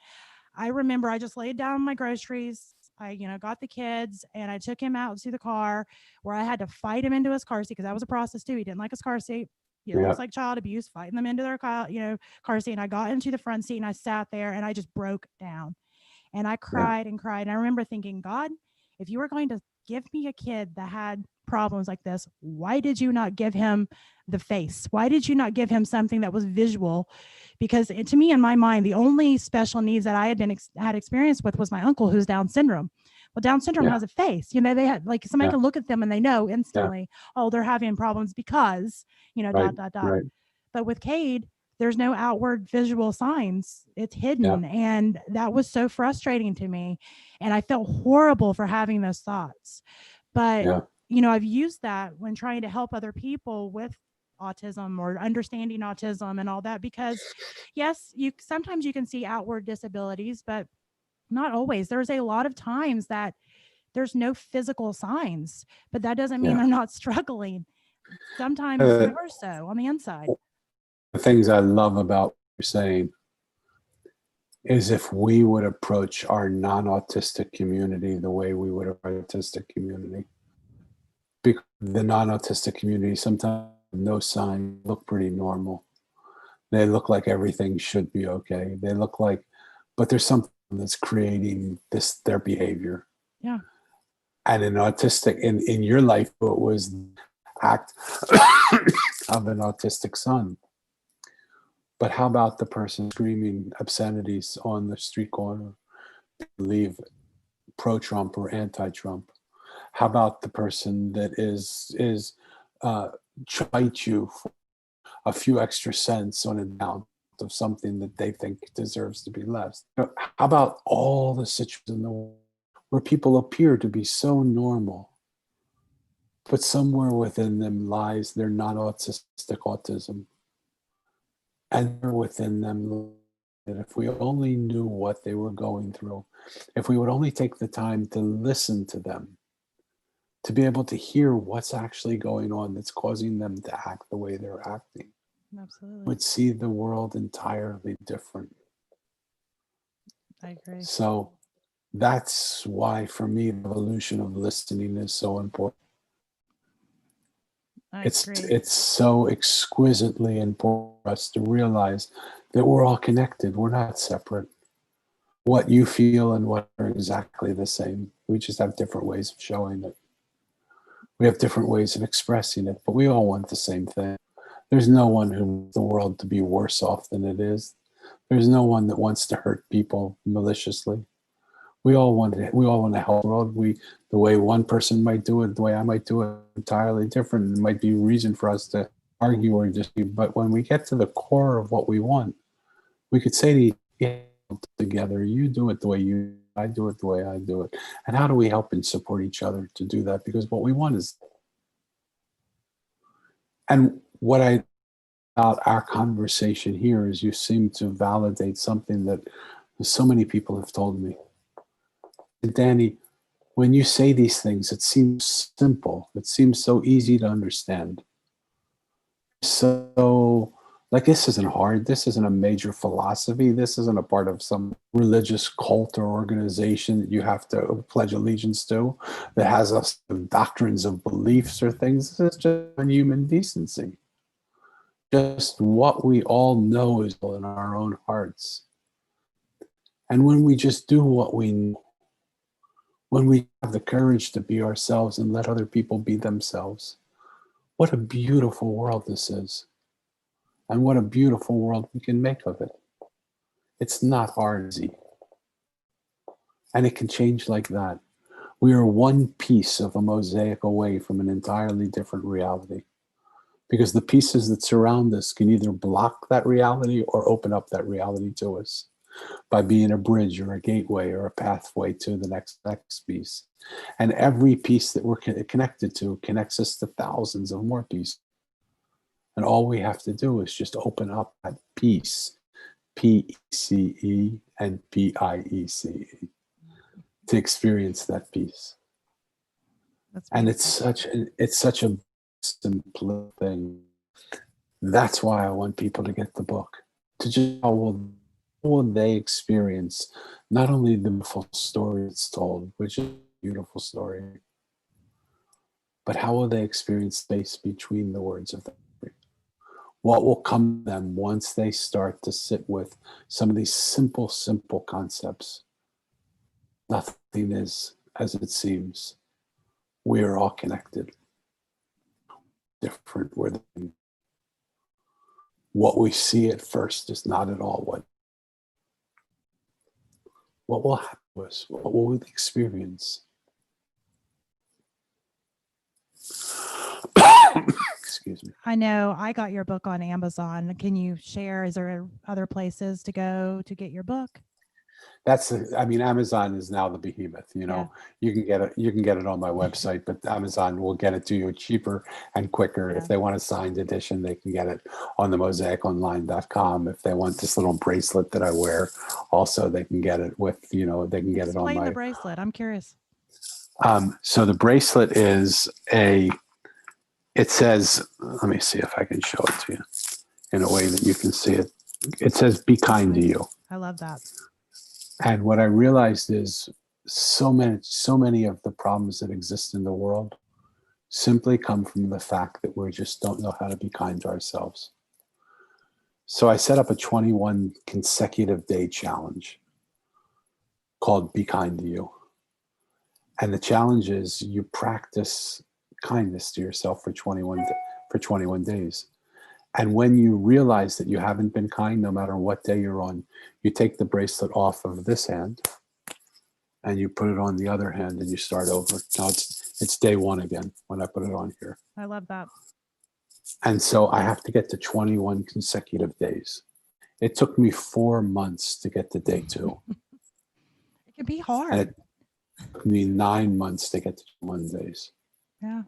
I remember I just laid down my groceries. I, got the kids and I took him out to the car, where I had to fight him into his car seat, because that was a process too. He didn't like his car seat. It Yeah. looks like child abuse, fighting them into their car seat. And I got into the front seat and I sat there and I just broke down. And I Yeah. cried and cried. And I remember thinking, God, if you were going to give me a kid that had problems like this, why did you not give him the face? Why did you not give him something that was visual? Because to me, in my mind, the only special needs that I had experience with was my uncle, who's Down syndrome. Well, Down syndrome Yeah. has a face. They had, like, somebody Yeah. can look at them and they know Yeah. instantly, oh, they're having problems because, Right. dot, dot, dot. Right. But with Cade, there's no outward visual signs. It's Yeah. hidden. And that was so frustrating to me. And I felt horrible for having those thoughts. But, Yeah. I've used that when trying to help other people with autism or understanding autism and all that, because yes, sometimes you can see outward disabilities, but not always. There's a lot of times that there's no physical signs, but that doesn't mean Yeah. they're not struggling. Sometimes Uh, more so on the inside. the things I love about what you're saying is, if we would approach our non-autistic community the way we would approach autistic community, because the non-autistic community sometimes no sign look pretty normal. They look like everything should be okay. They look like, but there's something that's creating their behavior. Yeah. And in your life, it was the act of an autistic son. But how about the person screaming obscenities on the street corner, leave pro-Trump or anti-Trump? How about the person that is fight you for a few extra cents on an amount of something that they think deserves to be less? How about all the situations in the world where people appear to be so normal, but somewhere within them lies their non-autistic autism, and within them that if we only knew what they were going through, if we would only take the time to listen to them, to be able to hear what's actually going on that's causing them to act the way they're acting, Absolutely. would see the world entirely different. I agree. So that's why, for me, the evolution of listening is so important. I It's agree. it's so exquisitely important for us to realize that we're all connected. We're not separate. What you feel and what are exactly the same. We just have different ways of showing it. We have different ways of expressing it, but we all want the same thing. There's no one who wants the world to be worse off than it is. There's no one that wants to hurt people maliciously. We all want to help the world. The way one person might do it, the way I might do it, entirely different. It might be reason for us to argue or disagree. But when we get to the core of what we want, we could say to each other together, you do it the way you, I do it the way I do it. And how do we help and support each other to do that? Because what we want is, and what I about our conversation here is you seem to validate something that so many people have told me. Danny, when you say these things, it seems simple. It seems so easy to understand. So, like, this isn't hard. This isn't a major philosophy. This isn't a part of some religious cult or organization that you have to pledge allegiance to that has us doctrines of beliefs or things. This is just human decency. Just what we all know is in our own hearts. And when we just do what we know, when we have the courage to be ourselves and let other people be themselves, what a beautiful world this is. and what a beautiful world we can make of it. It's not hard, easy. And it can change like that. We are one piece of a mosaic away from an entirely different reality, because the pieces that surround us can either block that reality or open up that reality to us by being a bridge or a gateway or a pathway to the next piece. And every piece that we're connected to connects us to thousands of more pieces. And all we have to do is just open up that piece, P-E-C-E and P-I-E-C-E, to experience that piece. And it's such a simple thing. That's why I want people to get the book, to just how will they experience not only the beautiful story it's told, which is a beautiful story, but how will they experience space between the words of the story? What will come to them once they start to sit with some of these simple concepts? Nothing is as it seems. We are all connected. Different. What we see at first is not at all what will happen to us, what will we experience. Excuse me. I know I got your book on Amazon. Can you share? Is there other places to go to get your book? Amazon is now the behemoth. Yeah. You can get it on my website, but Amazon will get it to you cheaper and quicker. Yeah. If they want a signed edition, they can get it on the mosaiconline.com. If they want this little bracelet that I wear, also they can get it with, they can get it on Explain my the bracelet. I'm curious. So the bracelet is it says, let me see if I can show it to you in a way that you can see it. It says, "Be kind to you." I love that. And what I realized is so many of the problems that exist in the world simply come from the fact that we just don't know how to be kind to ourselves. So I set up a 21 consecutive day challenge called Be Kind to You. And the challenge is you practice kindness to yourself for 21 days. And when you realize that you haven't been kind, no matter what day you're on, you take the bracelet off of this hand and you put it on the other hand and you start over. Now it's day one again when I put it on here. I love that. And so I have to get to 21 consecutive days. It took me 4 months to get to day 2. It can be hard. And it took me 9 months to get to 21 days. Yeah.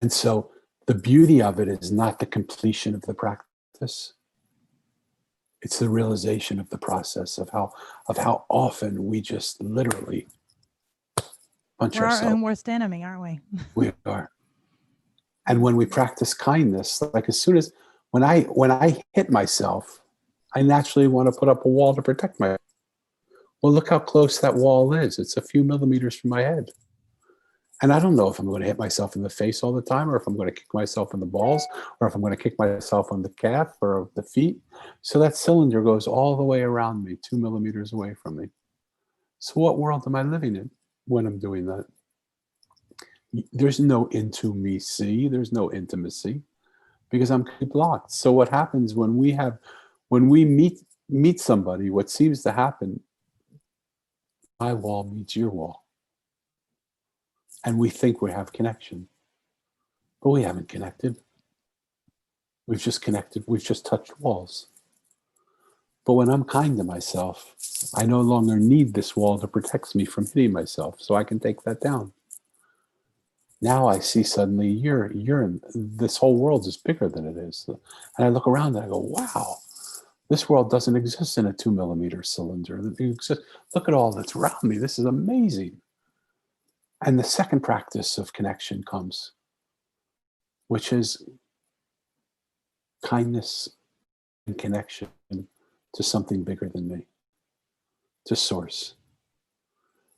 And so the beauty of it is not the completion of the practice. It's the realization of the process of how often we just literally punch We're ourselves. our own worst enemy, aren't we? We are. And when we practice kindness, like as soon as when I hit myself, I naturally want to put up a wall to protect myself. Well, look how close that wall is. It's a few millimeters from my head. And I don't know if I'm going to hit myself in the face all the time, or if I'm going to kick myself in the balls, or if I'm going to kick myself on the calf or the feet. So that cylinder goes all the way around me, 2 millimeters away from me. So what world am I living in when I'm doing that? There's no into me see, there's no intimacy, because I'm blocked. So what happens when we meet somebody, what seems to happen, my wall meets your wall. And we think we have connection, but we haven't connected. We've just connected. We've just touched walls. But when I'm kind to myself, I no longer need this wall that protects me from hitting myself, so I can take that down. Now I see suddenly you're in this whole world is bigger than it is. And I look around and I go, wow, this world doesn't exist in a 2 millimeter cylinder. Look at all that's around me. This is amazing. And the second practice of connection comes, which is kindness and connection to something bigger than me, to source.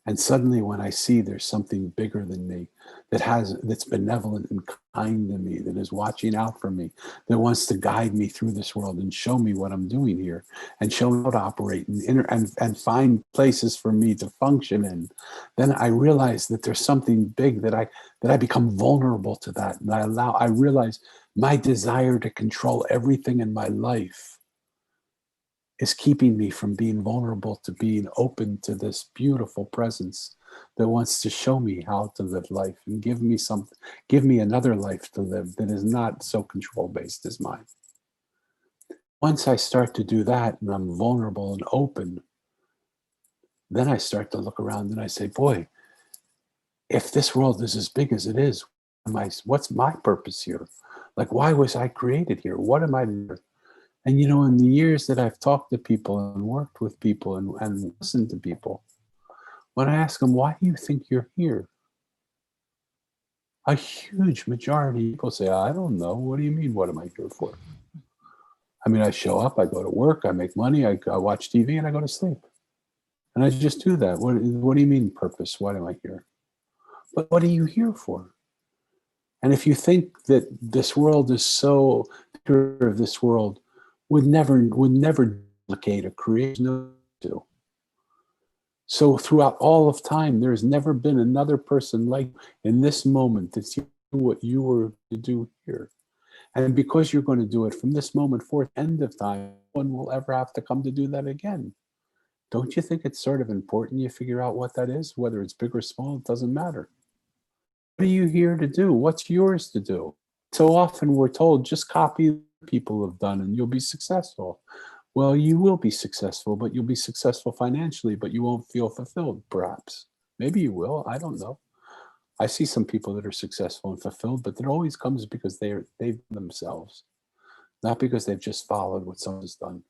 And suddenly when I see there's something bigger than me that's benevolent and kind to me, that is watching out for me, that wants to guide me through this world and show me what I'm doing here and show me how to operate and find places for me to function in, then I realize that there's something big that I become vulnerable to that. And I realize My desire to control everything in my life is keeping me from being vulnerable to being open to this beautiful presence that wants to show me how to live life and give me another life to live that is not so control based as mine. Once I start to do that and I'm vulnerable and open, then I start to look around and I say, boy, if this world is as big as it is, what's my purpose here? Like, why was I created here? What am I here? And, in the years that I've talked to people and worked with people and listened to people, when I ask them, why do you think you're here? A huge majority of people say, I don't know. What do you mean? What am I here for? I mean, I show up, I go to work, I make money, I watch TV, and I go to sleep. And I just do that. What do you mean purpose? Why am I here? But what are you here for? And if you think that this world is so pure of this world, would never duplicate a creation to. So throughout all of time, there's never been another person like in this moment that's doing what you were to do here. And because you're going to do it from this moment forth, end of time, no one will ever have to come to do that again. Don't you think it's sort of important you figure out what that is? Whether it's big or small, it doesn't matter. What are you here to do? What's yours to do? So often we're told, just copy what people have done and you'll be successful. Well, you will be successful, but you'll be successful financially, but you won't feel fulfilled, perhaps. Maybe you will. I don't know. I see some people that are successful and fulfilled, but it always comes because they've themselves, not because they've just followed what someone's done.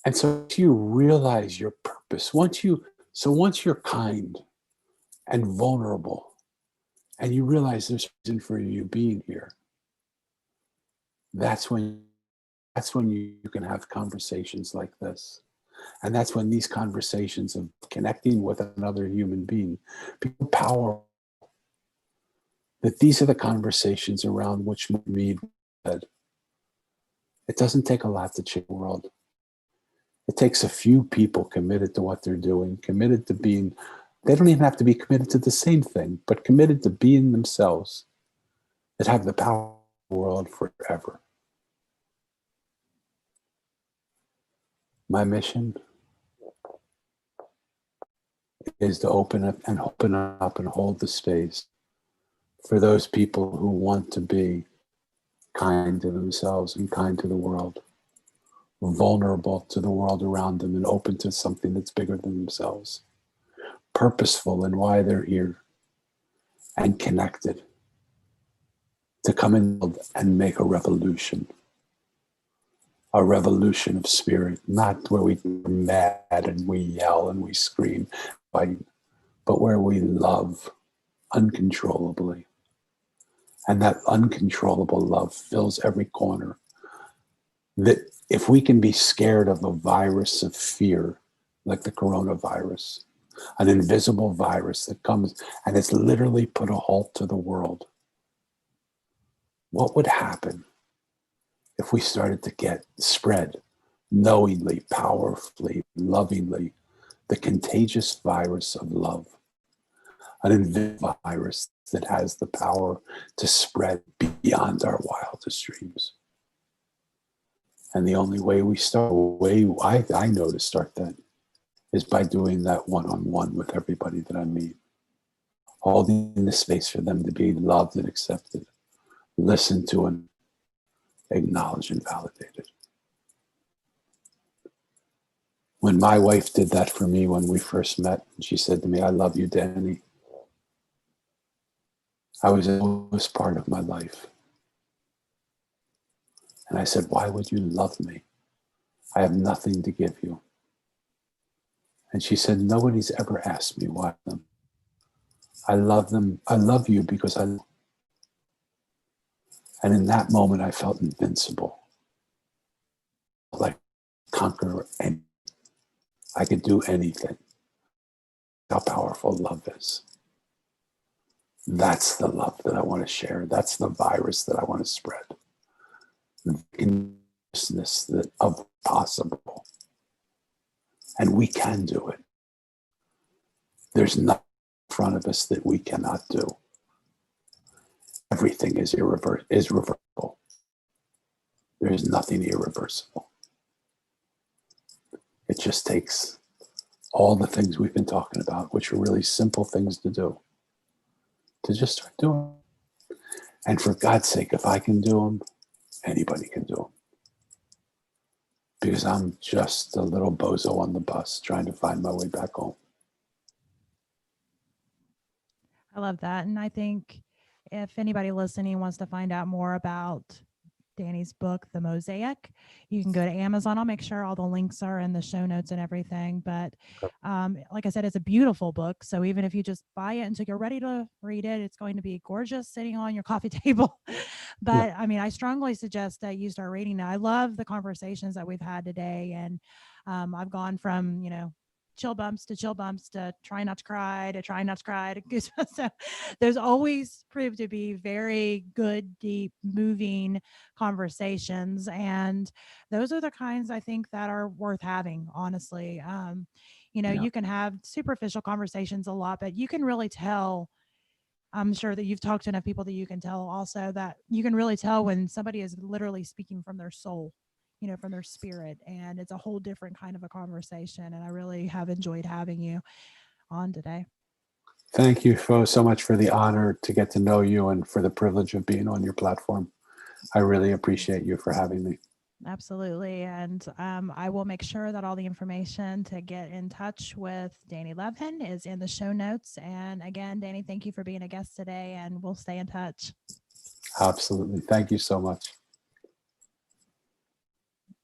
And so once you realize your purpose, once you're kind and vulnerable, and you realize there's a reason for you being here, that's when you can have conversations like this. And that's when these conversations of connecting with another human being become powerful. That these are the conversations around which Mead said, it doesn't take a lot to change the world. It takes a few people committed to what they're doing, committed to being, they don't even have to be committed to the same thing, but committed to being themselves, that have the power of the world forever. My mission is to open up and hold the space for those people who want to be kind to themselves and kind to the world, vulnerable to the world around them and open to something that's bigger than themselves, purposeful in why they're here, and connected to come in and make a revolution of spirit, not where we get mad and we yell and we scream, but where we love uncontrollably. And that uncontrollable love fills every corner. That if we can be scared of a virus of fear, like the coronavirus, an invisible virus that comes and it's literally put a halt to the world, what would happen if we started to spread knowingly, powerfully, lovingly, the contagious virus of love? An invisible virus that has the power to spread beyond our wildest dreams. And the only way I know to start that is by doing that one-on-one with everybody that I meet. Holding the space for them to be loved and accepted, listened to and acknowledged and validated. When my wife did that for me when we first met, she said to me, I love you, Danny. I was the most part of my life. And I said, why would you love me? I have nothing to give you. And she said, nobody's ever asked me why them. I love them. I love you because and in that moment, I felt invincible. Like conqueror, and I could do anything. How powerful love is. That's the love that I want to share. That's the virus that I want to spread. The consciousness that of possible. And we can do it. There's nothing in front of us that we cannot do. everything is reversible. There's nothing irreversible. It just takes all the things we've been talking about, which are really simple things to do, to just start doing. And for God's sake, if I can do them, anybody can do them. Because I'm just a little bozo on the bus trying to find my way back home. I love that. And I think if anybody listening wants to find out more about Danny's book, The Mosaic, you can go to Amazon. I'll make sure all the links are in the show notes and everything. But like I said, it's a beautiful book. So even if you just buy it until you're ready to read it, it's going to be gorgeous sitting on your coffee table. But I mean, I strongly suggest that you start reading it. I love the conversations that we've had today. And I've gone from, chill bumps to try not to cry to try not to cry to goosebumps. So there's always proved to be very good, deep, moving conversations. And those are the kinds I think that are worth having, honestly. You can have superficial conversations a lot, but you can really tell. I'm sure that you've talked to enough people that you can tell also that you can really tell when somebody is literally speaking from their soul, from their spirit. And it's a whole different kind of a conversation. And I really have enjoyed having you on today. Thank you so much for the honor to get to know you and for the privilege of being on your platform. I really appreciate you for having me. Absolutely. And I will make sure that all the information to get in touch with Danny Levin is in the show notes. And again, Danny, thank you for being a guest today, and we'll stay in touch. Absolutely. Thank you so much.